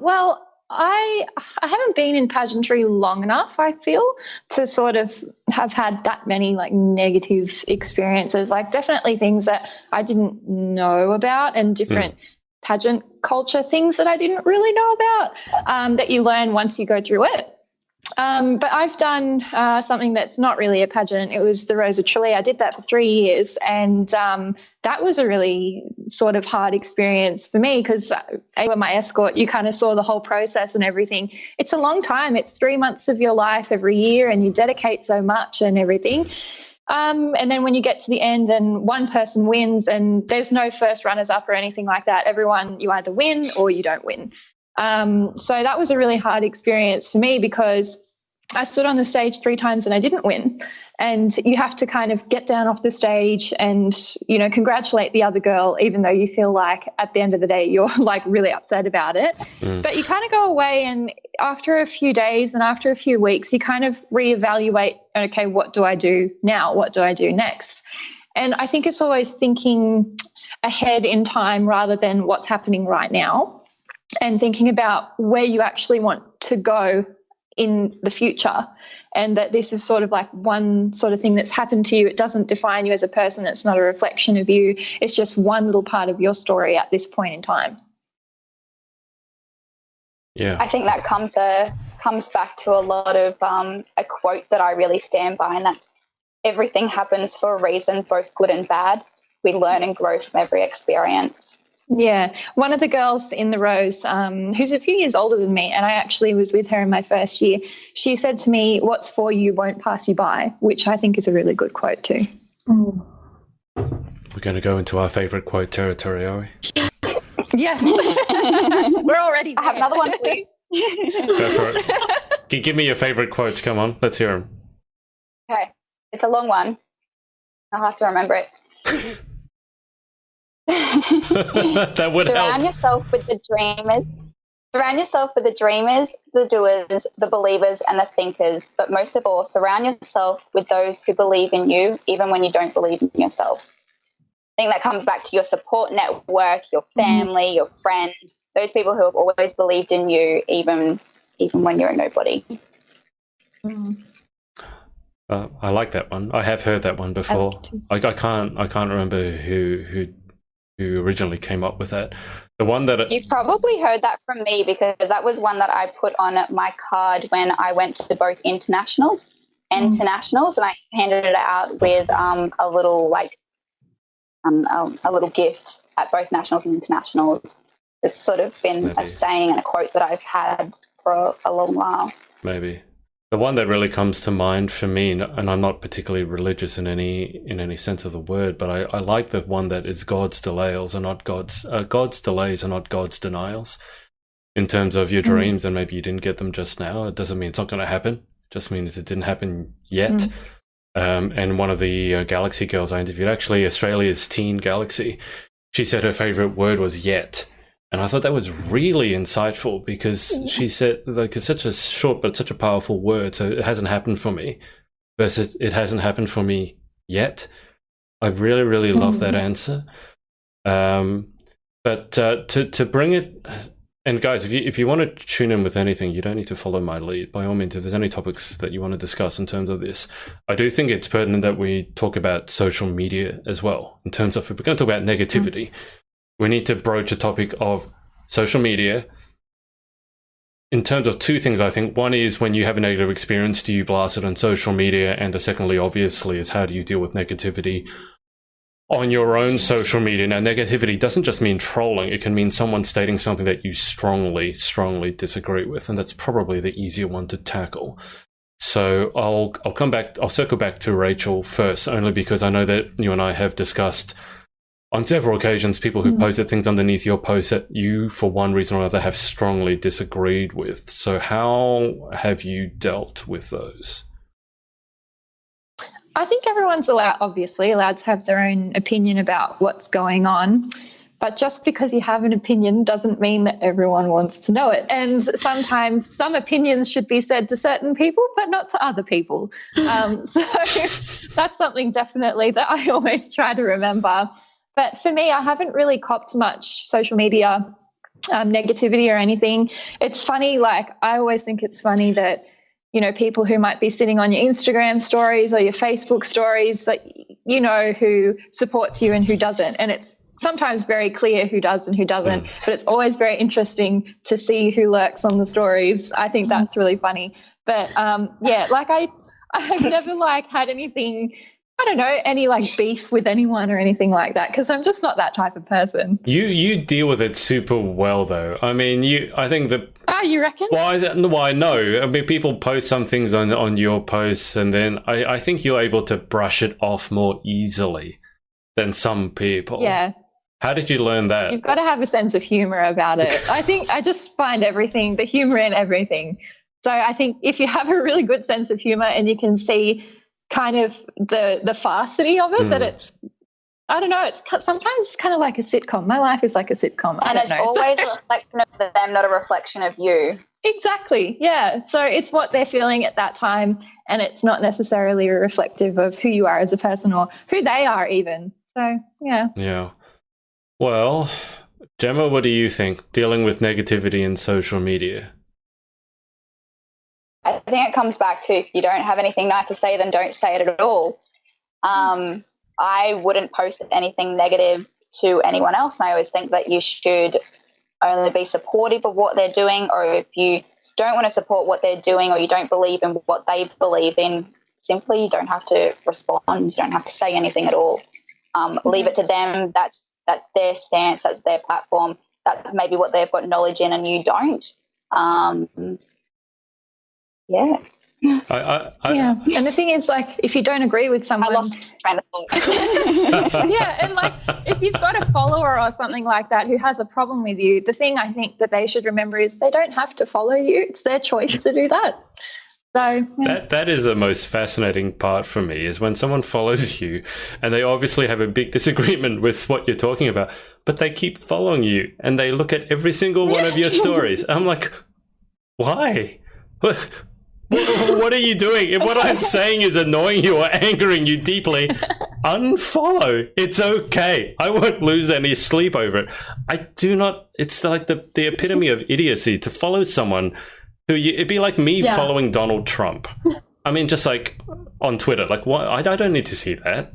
[SPEAKER 2] Well, I haven't been in pageantry long enough, I feel, to sort of have had that many like negative experiences, like definitely things that I didn't know about and different pageant culture things that I didn't really know about, that you learn once you go through it. But I've done something that's not really a pageant. It was the Rose of Tralee. I did that for 3 years, and that was a really sort of hard experience for me because they were my escort. You kind of saw the whole process and everything. It's a long time. It's 3 months of your life every year, and you dedicate so much and everything. And then when you get to the end and one person wins and there's no first runners up or anything like that, everyone, you either win or you don't win. So that was a really hard experience for me because I stood on the stage 3 times and I didn't win. And you have to kind of get down off the stage and, you know, congratulate the other girl, even though you feel like at the end of the day you're like really upset about it. But you kind of go away, and after a few days and after a few weeks, you kind of reevaluate, okay, what do I do now? What do I do next? And I think it's always thinking ahead in time rather than what's happening right now, and thinking about where you actually want to go in the future, and that this is sort of like one sort of thing that's happened to you. It doesn't define you as a person. It's not a reflection of you. It's just one little part of your story at this point in time.
[SPEAKER 1] Yeah,
[SPEAKER 3] I think that comes back to a lot of a quote that I really stand by, and that's everything happens for a reason, both good and bad. We learn and grow from every experience.
[SPEAKER 2] Yeah. One of the girls in the Rose, who's a few years older than me, and I actually was with her in my first year, she said to me, "What's for you won't pass you by," which I think is a really good quote too.
[SPEAKER 1] We're going to go into our favourite quote territory, are we?
[SPEAKER 2] Yes. We're already there.
[SPEAKER 3] I have another one for you.
[SPEAKER 1] Go for it. Give me your favourite quotes. Come on, let's hear them.
[SPEAKER 3] Okay. It's a long one. I'll have to remember it.
[SPEAKER 1] That would
[SPEAKER 3] Surround
[SPEAKER 1] help.
[SPEAKER 3] yourself with the dreamers. Surround yourself with the dreamers, the doers, the believers, and the thinkers. But most of all, surround yourself with those who believe in you, even when you don't believe in yourself. I think that comes back to your support network, your family, your friends, those people who have always believed in you, even when you're a nobody.
[SPEAKER 1] I like that one. I have heard that one before. I can't remember who who originally came up with that. The one that
[SPEAKER 3] You've probably heard that from me because that was one that I put on my card when I went to both internationals and I handed it out with a little a little gift at both nationals and internationals. It's sort of been a saying and a quote that I've had for a long while.
[SPEAKER 1] Maybe. The one that really comes to mind for me, and I'm not particularly religious in any sense of the word, but I like the one that is God's delays are not God's delays are not God's denials. In terms of your dreams, and maybe you didn't get them just now, it doesn't mean it's not going to happen. It just means it didn't happen yet. And one of the Galaxy girls I interviewed, actually Australia's teen Galaxy, she said her favorite word was yet. And I thought that was really insightful because she said, like, it's such a short but such a powerful word. So it hasn't happened for me versus it hasn't happened for me yet. I really, really love that answer. But to bring it, and guys, if you want to tune in with anything, you don't need to follow my lead. By all means, if there's any topics that you want to discuss in terms of this, I do think it's pertinent that we talk about social media as well. In terms of, if we're going to talk about negativity, we need to broach a topic of social media in terms of two things, I think. One is when you have a negative experience, do you blast it on social media? And the secondly, obviously, is how do you deal with negativity on your own social media? Now, negativity doesn't just mean trolling. It can mean someone stating something that you strongly, strongly disagree with. And that's probably the easier one to tackle. So I'll circle back to Rachel first, only because I know that you and I have discussed on several occasions people who posted things underneath your post that you, for one reason or another, have strongly disagreed with. So how have you dealt with those?
[SPEAKER 2] I think everyone's obviously allowed to have their own opinion about what's going on. But just because you have an opinion doesn't mean that everyone wants to know it. And sometimes some opinions should be said to certain people, but not to other people. So that's something definitely that I always try to remember. But for me, I haven't really copped much social media negativity or anything. It's funny, like I always think it's funny that, you know, people who might be sitting on your Instagram stories or your Facebook stories, that you know who supports you and who doesn't. And it's sometimes very clear who does and who doesn't, but it's always very interesting to see who lurks on the stories. I think that's really funny. But yeah, like I've never like had anything, I don't know, any like beef with anyone or anything like that, because I'm just not that type of person.
[SPEAKER 1] You deal with it super well, though. I mean, I think that.
[SPEAKER 2] You reckon?
[SPEAKER 1] Well, I know. I mean, people post some things on your posts, and then I think you're able to brush it off more easily than some people.
[SPEAKER 2] Yeah.
[SPEAKER 1] How did you learn that?
[SPEAKER 2] You've got to have a sense of humor about it. I think I just find the humor in everything. So I think if you have a really good sense of humor and you can see kind of the farcity of it, that it's, I don't know, it's sometimes kind of like a sitcom. My life is like a sitcom.
[SPEAKER 3] And it's always a reflection of them, not a reflection of you.
[SPEAKER 2] Exactly, yeah. So it's what they're feeling at that time, and it's not necessarily reflective of who you are as a person or who they are even. So, yeah.
[SPEAKER 1] Yeah. Well, Gemma, what do you think, dealing with negativity in social media?
[SPEAKER 3] I think it comes back to, if you don't have anything nice to say, then don't say it at all. I wouldn't post anything negative to anyone else. And I always think that you should only be supportive of what they're doing, or if you don't want to support what they're doing or you don't believe in what they believe in, simply you don't have to respond. You don't have to say anything at all. Leave it to them. That's their stance. That's their platform. That's maybe what they've got knowledge in and you don't. Yeah.
[SPEAKER 2] Yeah. And the thing is, like, if you don't agree with someone,
[SPEAKER 3] I lost train of thought.
[SPEAKER 2] yeah, and like if you've got a follower or something like that who has a problem with you, the thing I think that they should remember is they don't have to follow you. It's their choice to do that. So yeah.
[SPEAKER 1] That is the most fascinating part for me, is when someone follows you and they obviously have a big disagreement with what you're talking about, but they keep following you and they look at every single one of your stories. I'm like, why? What are you doing? If what I'm saying is annoying you or angering you deeply, unfollow. It's okay. I won't lose any sleep over it. I do not. It's like the epitome of idiocy to follow someone who it'd be like me following Donald Trump. I mean, just like on Twitter, like what? I don't need to see that.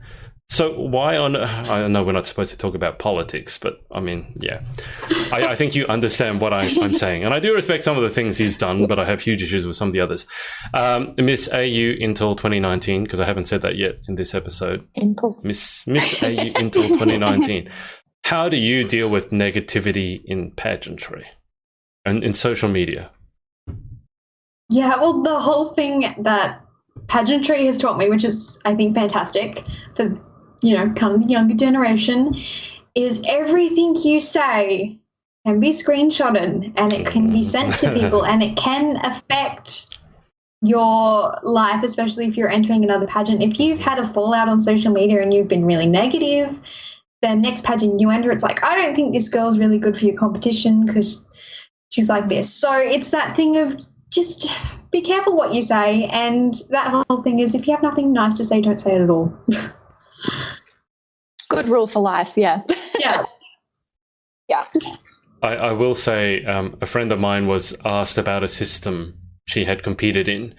[SPEAKER 1] So why on... I know we're not supposed to talk about politics, but I mean, yeah. I think you understand what I'm saying. And I do respect some of the things he's done, but I have huge issues with some of the others. Miss AU Intel 2019, because I haven't said that yet in this episode.
[SPEAKER 2] Intel.
[SPEAKER 1] Miss AU Intel 2019. How do you deal with negativity in pageantry and in social media?
[SPEAKER 4] Yeah, well, the whole thing that pageantry has taught me, which is, I think, fantastic for, kind of the younger generation, is everything you say can be screenshotted and it can be sent to people and it can affect your life, especially if you're entering another pageant. If you've had a fallout on social media and you've been really negative, the next pageant you enter, it's like, I don't think this girl's really good for your competition because she's like this. So it's that thing of just be careful what you say. And that whole thing is, if you have nothing nice to say, don't say it at all.
[SPEAKER 2] Good rule for life, yeah.
[SPEAKER 4] Yeah.
[SPEAKER 3] Yeah.
[SPEAKER 1] I will say a friend of mine was asked about a system she had competed in,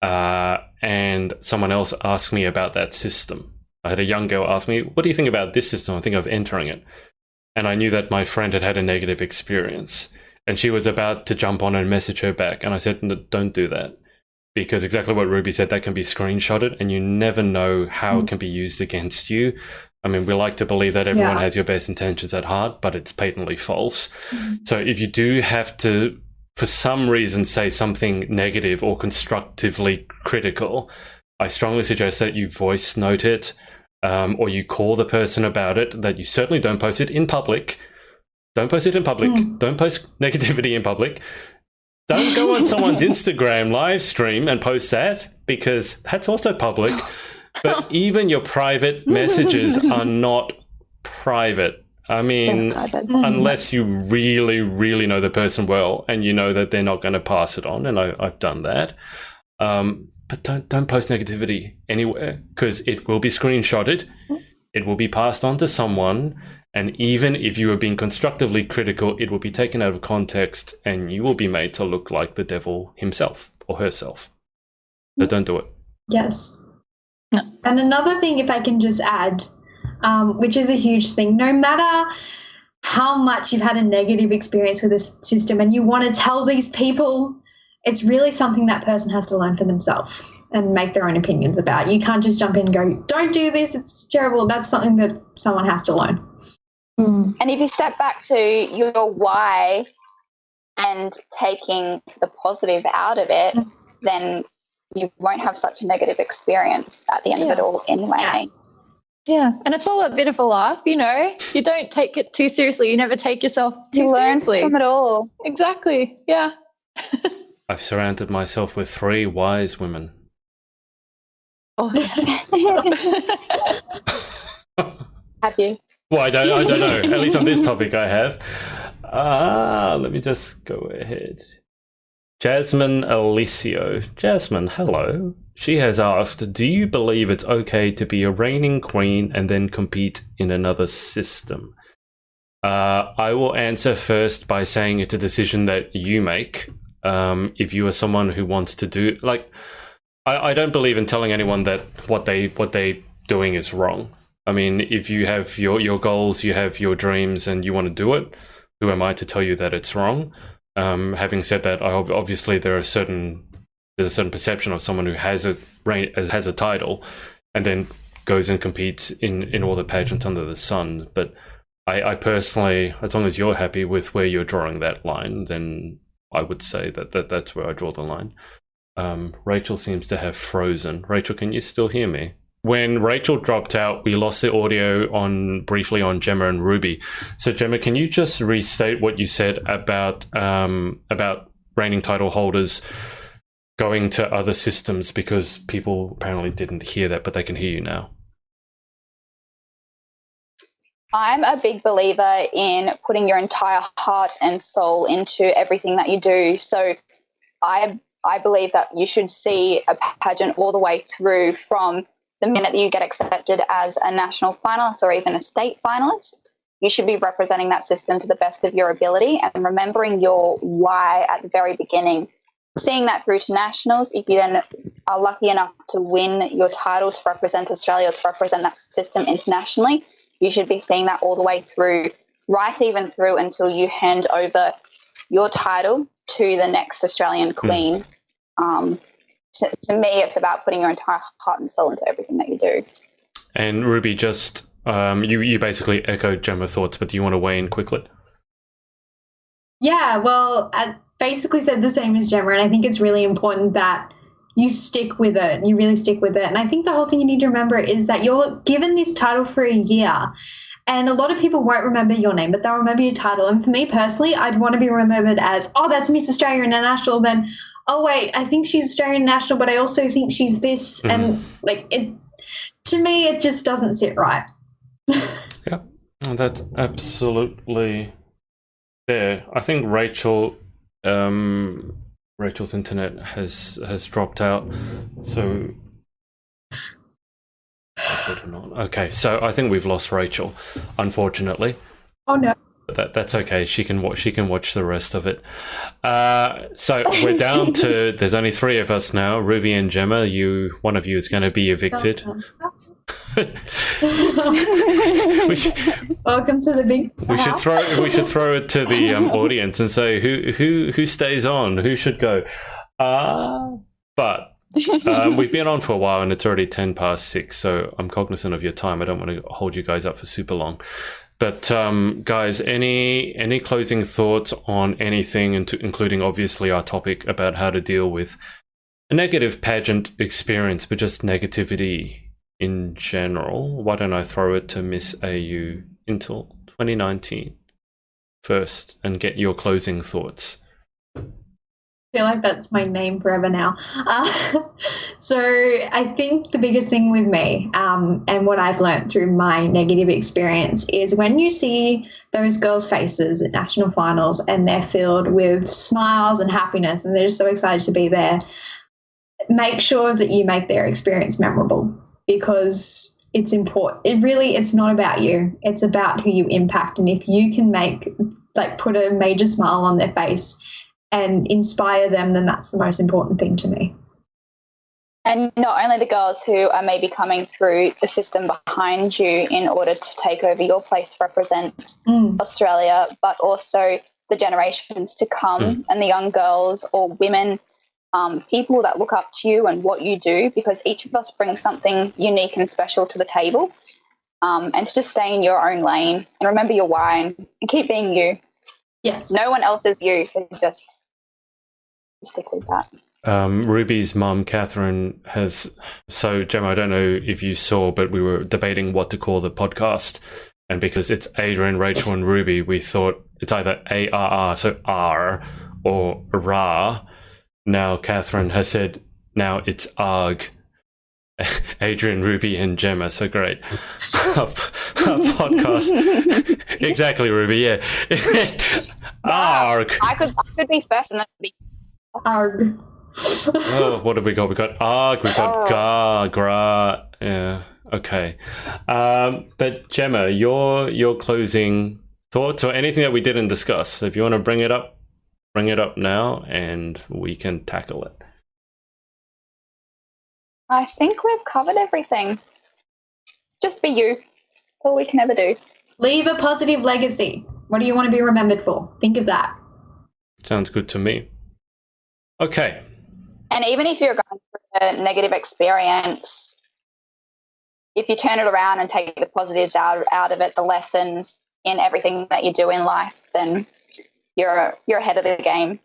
[SPEAKER 1] and someone else asked me about that system. I had a young girl ask me, what do you think about this system? I think of entering it. And I knew that my friend had had a negative experience. And she was about to jump on and message her back. And I said, no, don't do that. Because exactly what Ruby said, that can be screenshotted and you never know how it can be used against you. I mean, we like to believe that everyone has your best intentions at heart, but it's patently false. So if you do have to, for some reason, say something negative or constructively critical, I strongly suggest that you voice note it, or you call the person about it, that you certainly don't post it in public. Don't post it in public. Don't post negativity in public. Don't go on someone's Instagram live stream and post that, because that's also public. But even your private messages are not private. I mean, unless you really, really know the person well and you know that they're not going to pass it on, and I've done that. But don't post negativity anywhere, because it will be screenshotted. It will be passed on to someone. And even if you are being constructively critical, it will be taken out of context and you will be made to look like the devil himself or herself. So don't do it.
[SPEAKER 4] Yes. No. And another thing, if I can just add, which is a huge thing, no matter how much you've had a negative experience with this system and you want to tell these people, it's really something that person has to learn for themselves and make their own opinions about. You can't just jump in and go, don't do this, it's terrible. That's something that someone has to learn.
[SPEAKER 3] And if you step back to your why and taking the positive out of it, then you won't have such a negative experience at the end of it all anyway.
[SPEAKER 2] Yeah, and it's all a bit of a laugh, you don't take it too seriously. You never take yourself too seriously.
[SPEAKER 3] You learn from it all.
[SPEAKER 2] Exactly, yeah.
[SPEAKER 1] I've surrounded myself with 3 wise women.
[SPEAKER 2] Oh, yes.
[SPEAKER 3] Have you?
[SPEAKER 1] Well, I don't know. At least on this topic I have. Let me just go ahead. Jasmine Alicio. Jasmine, hello. She has asked, do you believe it's okay to be a reigning queen and then compete in another system? I will answer first by saying it's a decision that you make. If you are someone who wants to do... I don't believe in telling anyone that what they're doing is wrong. I mean, if you have your goals, you have your dreams, and you want to do it, who am I to tell you that it's wrong? Having said that, obviously there's a certain perception of someone who has a title, and then goes and competes in all the pageants under the sun. But I personally, as long as you're happy with where you're drawing that line, then I would say that's where I draw the line. Rachel seems to have frozen. Rachel, can you still hear me? When Rachel dropped out, we lost the audio briefly on Gemma and Ruby. So Gemma, can you just restate what you said about reigning title holders going to other systems, because people apparently didn't hear that, but they can hear you now.
[SPEAKER 3] I'm a big believer in putting your entire heart and soul into everything that you do. So I believe that you should see a pageant all the way through, from the minute that you get accepted as a national finalist or even a state finalist. You should be representing that system to the best of your ability and remembering your why at the very beginning. seeing that through to nationals. If you then are lucky enough to win your title to represent Australia or to represent that system internationally, you should be seeing that all the way through, right even through until you hand over your title to the next Australian Queen. To me, it's about putting your entire heart and soul into everything that you do.
[SPEAKER 1] And Ruby, just you basically echoed Gemma's thoughts, but do you want to weigh in quickly?
[SPEAKER 4] Yeah, well, I basically said the same as Gemma, and I think it's really important that you stick with it. You really stick with it. And I think the whole thing you need to remember is that you're given this title for a year. And a lot of people won't remember your name, but they'll remember your title. And for me personally, I'd want to be remembered as, oh, that's Miss Australia International. Then, oh, wait, I think she's Australian National, but I also think she's this. And, like, it, to me, it just doesn't sit right.
[SPEAKER 1] Yeah, that's absolutely fair. I think Rachel's internet has dropped out. So... Okay, so I think we've lost Rachel, unfortunately.
[SPEAKER 4] Oh no.
[SPEAKER 1] That's okay. She can watch the rest of it. So we're down to there's only 3 of us now. Ruby and Gemma. One of you is going to be evicted.
[SPEAKER 4] Welcome to the big house.
[SPEAKER 1] We should throw it to the audience and say who stays on, who should go. But. We've been on for a while and it's already 6:10, so I'm cognizant of your time. I don't want to hold you guys up for super long. But guys, any closing thoughts on anything, including obviously our topic about how to deal with a negative pageant experience, but just negativity in general? Why don't I throw it to Miss AU until 2019 first and get your closing thoughts?
[SPEAKER 4] I feel like that's my name forever now. So I think the biggest thing with me and what I've learned through my negative experience is when you see those girls' faces at national finals and they're filled with smiles and happiness and they're just so excited to be there, make sure that you make their experience memorable, because it's important. It's not about you. It's about who you impact. And if you can put a major smile on their face and inspire them, then that's the most important thing to me.
[SPEAKER 3] And not only the girls who are maybe coming through the system behind you in order to take over your place to represent Australia, but also the generations to come and the young girls or women, people that look up to you and what you do, because each of us brings something unique and special to the table. And to just stay in your own lane and remember your why and keep being you.
[SPEAKER 4] Yes.
[SPEAKER 3] No one else is you, so just stick with that.
[SPEAKER 1] Ruby's mum, Catherine, so Gemma, I don't know if you saw, but we were debating what to call the podcast. And because it's Adrian, Rachel, and Ruby, we thought it's either ARR, so R, or RA. Now Catherine has said, now it's ARG. Adrian, Ruby, and Gemma. So great. Our podcast. Exactly, Ruby, yeah. ARG.
[SPEAKER 3] I could be first and then be
[SPEAKER 4] ARG.
[SPEAKER 1] Oh, what have we got? We've got ARG, we've got GA, GRA. Yeah, okay. But Gemma, your closing thoughts or anything that we didn't discuss, if you want to bring it up now and we can tackle it.
[SPEAKER 3] I think we've covered everything. Just be you. That's all we can ever do.
[SPEAKER 4] Leave a positive legacy. What do you want to be remembered for? Think of that.
[SPEAKER 1] Sounds good to me. Okay.
[SPEAKER 3] And even if you're going through a negative experience, if you turn it around and take the positives out of it, the lessons in everything that you do in life, then you're ahead of the game.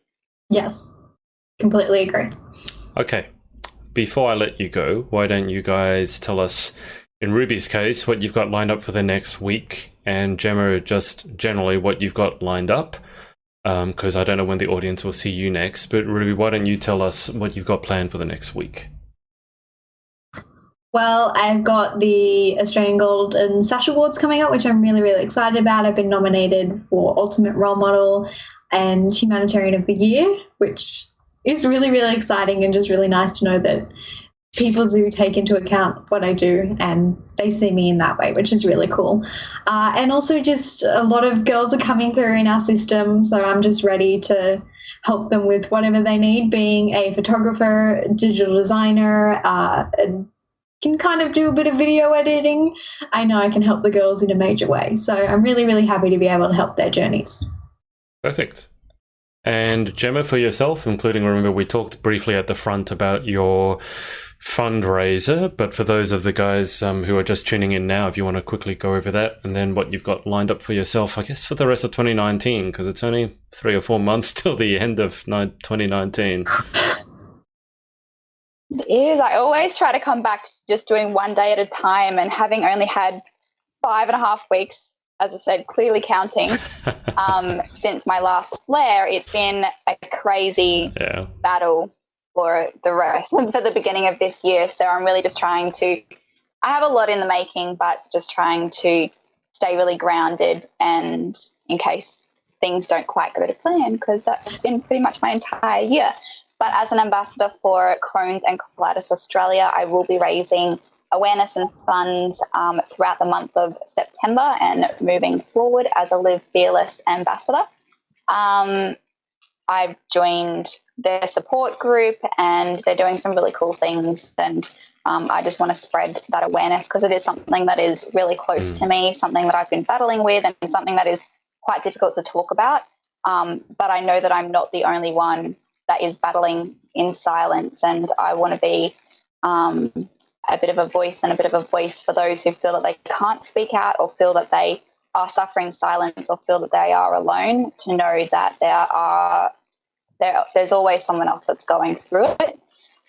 [SPEAKER 4] Yes, completely agree.
[SPEAKER 1] Okay. Before I let you go, why don't you guys tell us, in Ruby's case, what you've got lined up for the next week, and Gemma, just generally what you've got lined up, because I don't know when the audience will see you next. But Ruby, why don't you tell us what you've got planned for the next week?
[SPEAKER 4] Well, I've got the Australian Gold and Sash Awards coming up, which I'm really, really excited about. I've been nominated for Ultimate Role Model and Humanitarian of the Year, which is really, really exciting and just really nice to know that people do take into account what I do and they see me in that way, which is really cool. And also just a lot of girls are coming through in our system, so I'm just ready to help them with whatever they need. Being a photographer, digital designer, can kind of do a bit of video editing. I know I can help the girls in a major way. So I'm really, really happy to be able to help their journeys.
[SPEAKER 1] Perfect. And Gemma, for yourself, including, remember, we talked briefly at the front about your fundraiser, but for those of the guys who are just tuning in now, if you want to quickly go over that and then what you've got lined up for yourself, I guess, for the rest of 2019, because it's only 3 or 4 months till the end of 2019.
[SPEAKER 3] It is. I always try to come back to just doing one day at a time, and having only had 5.5 weeks, as I said, clearly counting, since my last flare, it's been a crazy battle for the rest, for the beginning of this year. So I'm really just trying to, I have a lot in the making, but just trying to stay really grounded, and in case things don't quite go to plan, because that's been pretty much my entire year. But as an ambassador for Crohn's and Colitis Australia, I will be raising awareness and funds throughout the month of September and moving forward as a Live Fearless ambassador. I've joined their support group, and they're doing some really cool things, and I just want to spread that awareness, because it is something that is really close to me, something that I've been battling with, and something that is quite difficult to talk about. But I know that I'm not the only one that is battling in silence, and I want to be a bit of a voice for those who feel that they can't speak out, or feel that they are suffering silence, or feel that they are alone, to know that there's always someone else that's going through it,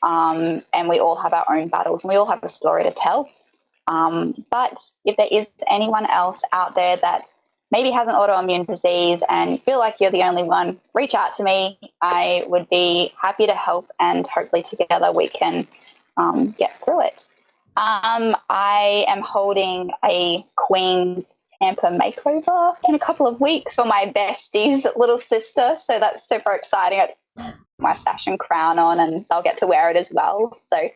[SPEAKER 3] and we all have our own battles, and we all have a story to tell. But if there is anyone else out there that maybe has an autoimmune disease and you feel like you're the only one, reach out to me. I would be happy to help, and hopefully together we can get through it. I am holding a Queen's Tampa makeover in a couple of weeks for my bestie's little sister, so that's super exciting. I put my sash and crown on, and they'll get to wear it as well, so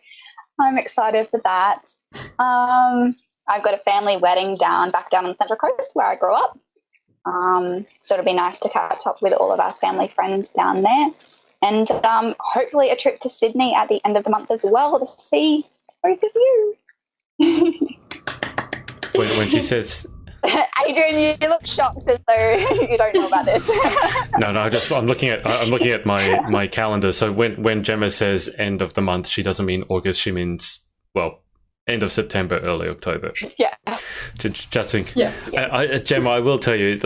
[SPEAKER 3] I'm excited for that. I've got a family wedding back down on the Central Coast where I grew up, so it'll be nice to catch up with all of our family friends down there, and hopefully a trip to Sydney at the end of the month as well to see both of you.
[SPEAKER 1] when she says,
[SPEAKER 3] Adrian, you look shocked as though you don't know about this.
[SPEAKER 1] No, I'm looking at my calendar. So when Gemma says end of the month, she doesn't mean August. She means, well, end of September, early October.
[SPEAKER 3] Yeah.
[SPEAKER 1] Just think. Yeah. Gemma, I will tell you,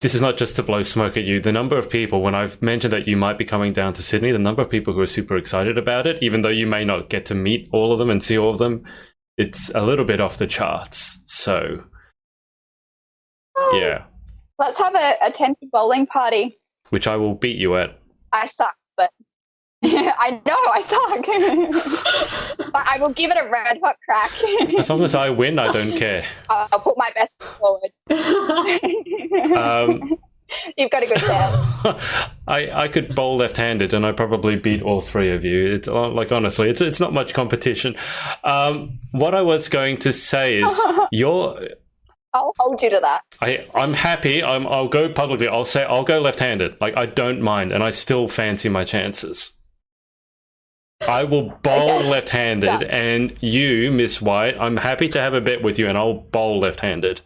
[SPEAKER 1] this is not just to blow smoke at you. The number of people, when I've mentioned that you might be coming down to Sydney, the number of people who are super excited about it, even though you may not get to meet all of them and see all of them, it's a little bit off the charts. So, yeah.
[SPEAKER 3] Let's have a 10 bowling party.
[SPEAKER 1] Which I will beat you at.
[SPEAKER 3] I suck, but I know I suck. But I will give it a red hot crack.
[SPEAKER 1] As long as I win, I don't care.
[SPEAKER 3] I'll put my best forward. You've got a good chance.
[SPEAKER 1] I could bowl left-handed, and I probably beat all three of you. It's like, honestly, it's not much competition. What I was going to say is
[SPEAKER 3] I'll hold you to that.
[SPEAKER 1] I'm happy. I'll go publicly. I'll say I'll go left-handed. Like, I don't mind, and I still fancy my chances. I will bowl left-handed, and you, Miss White, I'm happy to have a bet with you, and I'll bowl left-handed.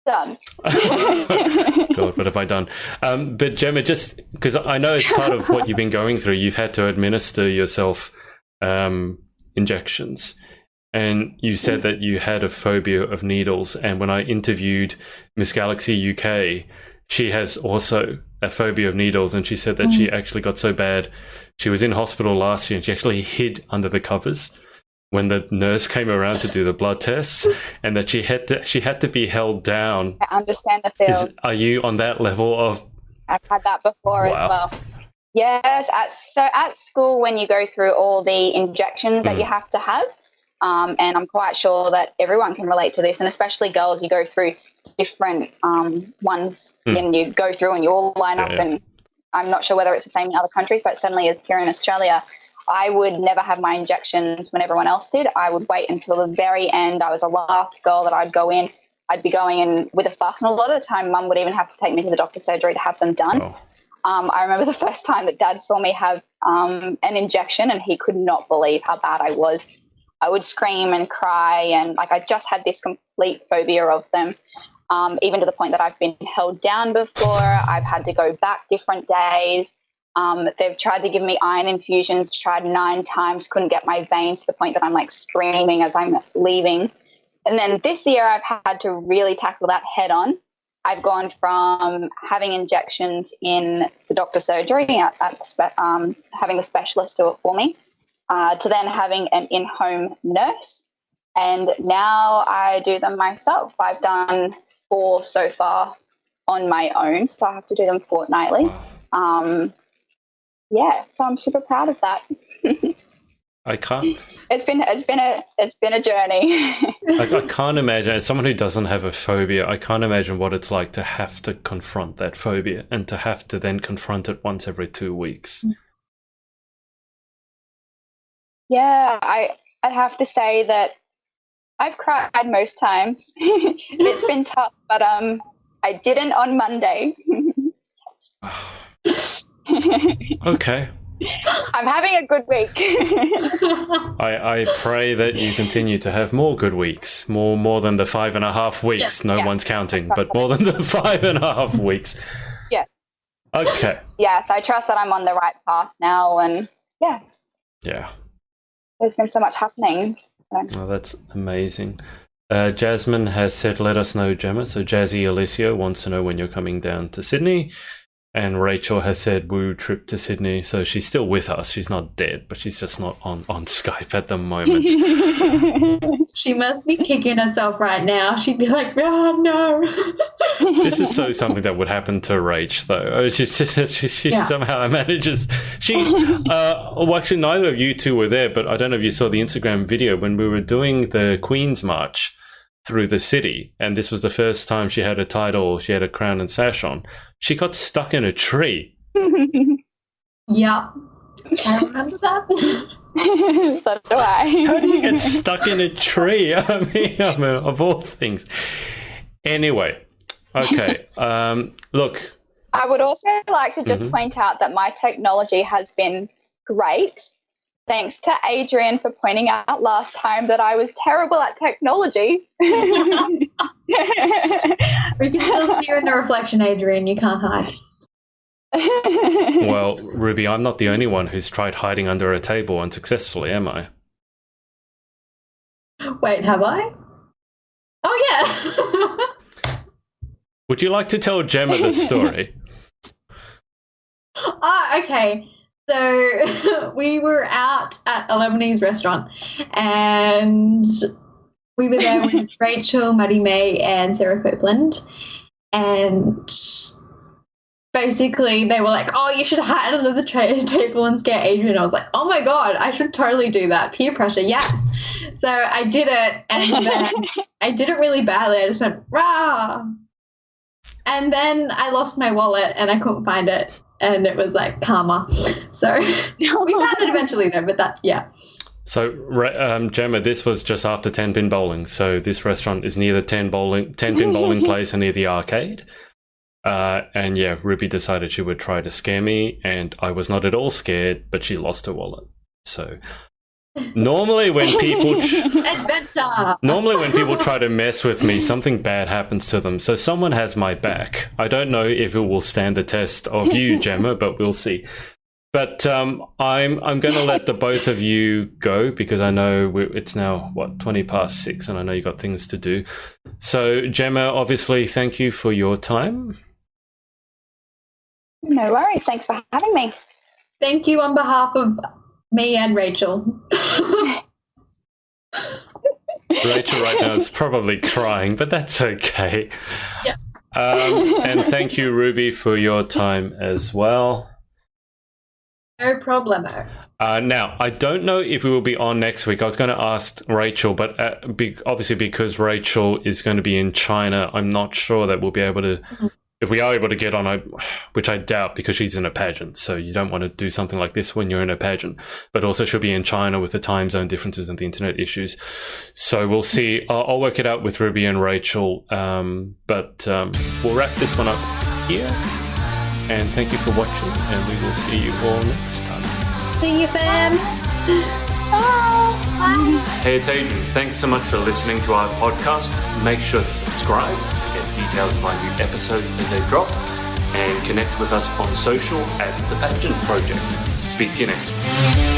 [SPEAKER 3] Done.
[SPEAKER 1] God, what have I done? But Gemma, just because I know as part of what you've been going through, you've had to administer yourself injections. And you said that you had a phobia of needles. And when I interviewed Miss Galaxy UK, she has also a phobia of needles. And she said that she actually got so bad, she was in hospital last year, and she actually hid under the covers when the nurse came around to do the blood tests, and that she had to be held down.
[SPEAKER 3] I understand the feels.
[SPEAKER 1] Are you on that level of?
[SPEAKER 3] I've had that before as well. Yes. At school, when you go through all the injections that you have to have, and I'm quite sure that everyone can relate to this, and especially girls, you go through different ones, and you go through and you all line up, and I'm not sure whether it's the same in other countries, but certainly as here in Australia, I would never have my injections when everyone else did. I would wait until the very end. I was the last girl that I'd go in. I'd be going in with a fuss, and a lot of the time Mum would even have to take me to the doctor's surgery to have them done.
[SPEAKER 1] Oh.
[SPEAKER 3] I remember the first time that Dad saw me have an injection, and he could not believe how bad I was. I would scream and cry, and like I just had this complete phobia of them, even to the point that I've been held down before. I've had to go back different days. They've tried to give me iron infusions, tried 9 times, couldn't get my veins, to the point that I'm like screaming as I'm leaving. And then this year I've had to really tackle that head on. I've gone from having injections in the doctor's surgery, having a specialist do it for me, to then having an in-home nurse. And now I do them myself. I've done 4 so far on my own, so I have to do them fortnightly. So I'm super proud of that.
[SPEAKER 1] I can't.
[SPEAKER 3] It's been a journey.
[SPEAKER 1] Like, I can't imagine, as someone who doesn't have a phobia, I can't imagine what it's like to have to confront that phobia and to have to then confront it once every 2 weeks.
[SPEAKER 3] Yeah, I'd have to say that I've cried most times. It's been tough, but I didn't on Monday.
[SPEAKER 1] Okay.
[SPEAKER 3] I'm having a good week.
[SPEAKER 1] I pray that you continue to have more good weeks, more than the 5.5 weeks. No one's counting, but more than the 5.5 weeks.
[SPEAKER 3] Yeah.
[SPEAKER 1] Okay.
[SPEAKER 3] Yes, I trust that I'm on the right path now, and yeah. There's been so much happening. So.
[SPEAKER 1] Oh, that's amazing. Jasmine has said, let us know, Gemma. So Jazzy Alicia wants to know when you're coming down to Sydney. And Rachel has said, woo, trip to Sydney. So she's still with us. She's not dead, but she's just not on Skype at the moment.
[SPEAKER 4] She must be kicking herself right now. She'd be like, oh, no.
[SPEAKER 1] This is something that would happen to Rach, though. She somehow manages. Well, actually, neither of you two were there, but I don't know if you saw the Instagram video when we were doing the Queen's March through the city. And this was the first time she had a title, she had a crown and sash on. She got stuck in a tree.
[SPEAKER 4] Yeah. I remember that.
[SPEAKER 3] So do I.
[SPEAKER 1] How do you get stuck in a tree? I mean, of all things. Anyway, okay. Look.
[SPEAKER 3] I would also like to just point out that my technology has been great. Thanks to Adrian for pointing out last time that I was terrible at technology.
[SPEAKER 4] We can still see you in the reflection, Adrian. You can't hide.
[SPEAKER 1] Well, Ruby, I'm not the only one who's tried hiding under a table unsuccessfully, am I?
[SPEAKER 4] Wait, have I? Oh, yeah.
[SPEAKER 1] Would you like to tell Gemma the story?
[SPEAKER 4] Okay. So we were out at a Lebanese restaurant, and we were there with Rachel, Maddie May, and Sarah Copeland. And basically they were like, oh, you should hide under the table and scare Adrian. I was like, oh my God, I should totally do that. Peer pressure, yes. So I did it, and then I did it really badly. I just went, rah. And then I lost my wallet and I couldn't find it. And it was like karma. So we found it eventually though, but
[SPEAKER 1] So, Gemma, this was just after 10-pin bowling. So this restaurant is near the 10-pin bowling place and near the arcade. And yeah, Ruby decided she would try to scare me, and I was not at all scared, but she lost her wallet. So normally when people try to mess with me, something bad happens to them. So someone has my back. I don't know if it will stand the test of you, Gemma, but we'll see. But I'm going to let the both of you go, because I know it's now 6:20, and I know you got things to do. So Gemma, obviously, thank you for your time.
[SPEAKER 3] No worries. Thanks for having me.
[SPEAKER 4] Thank you on behalf of me and Rachel.
[SPEAKER 1] Rachel right now is probably crying, but that's okay.
[SPEAKER 4] Yeah.
[SPEAKER 1] And thank you, Ruby, for your time as well.
[SPEAKER 4] No problemo.
[SPEAKER 1] Now, I don't know if we will be on next week. I was going to ask Rachel, but obviously because Rachel is going to be in China, I'm not sure that we'll be able to if we are able to get on, which I doubt because she's in a pageant, so you don't want to do something like this when you're in a pageant, but also she'll be in China with the time zone differences and the internet issues. So we'll see. I'll work it out with Ruby and Rachel, but we'll wrap this one up here. And thank you for watching, and we will see you all next time.
[SPEAKER 4] See you, fam.
[SPEAKER 3] Bye.
[SPEAKER 1] Hey, it's Adrian. Thanks so much for listening to our podcast. Make sure to subscribe to get details of our new episodes as they drop, and connect with us on social at The Pageant Project. Speak to you next time.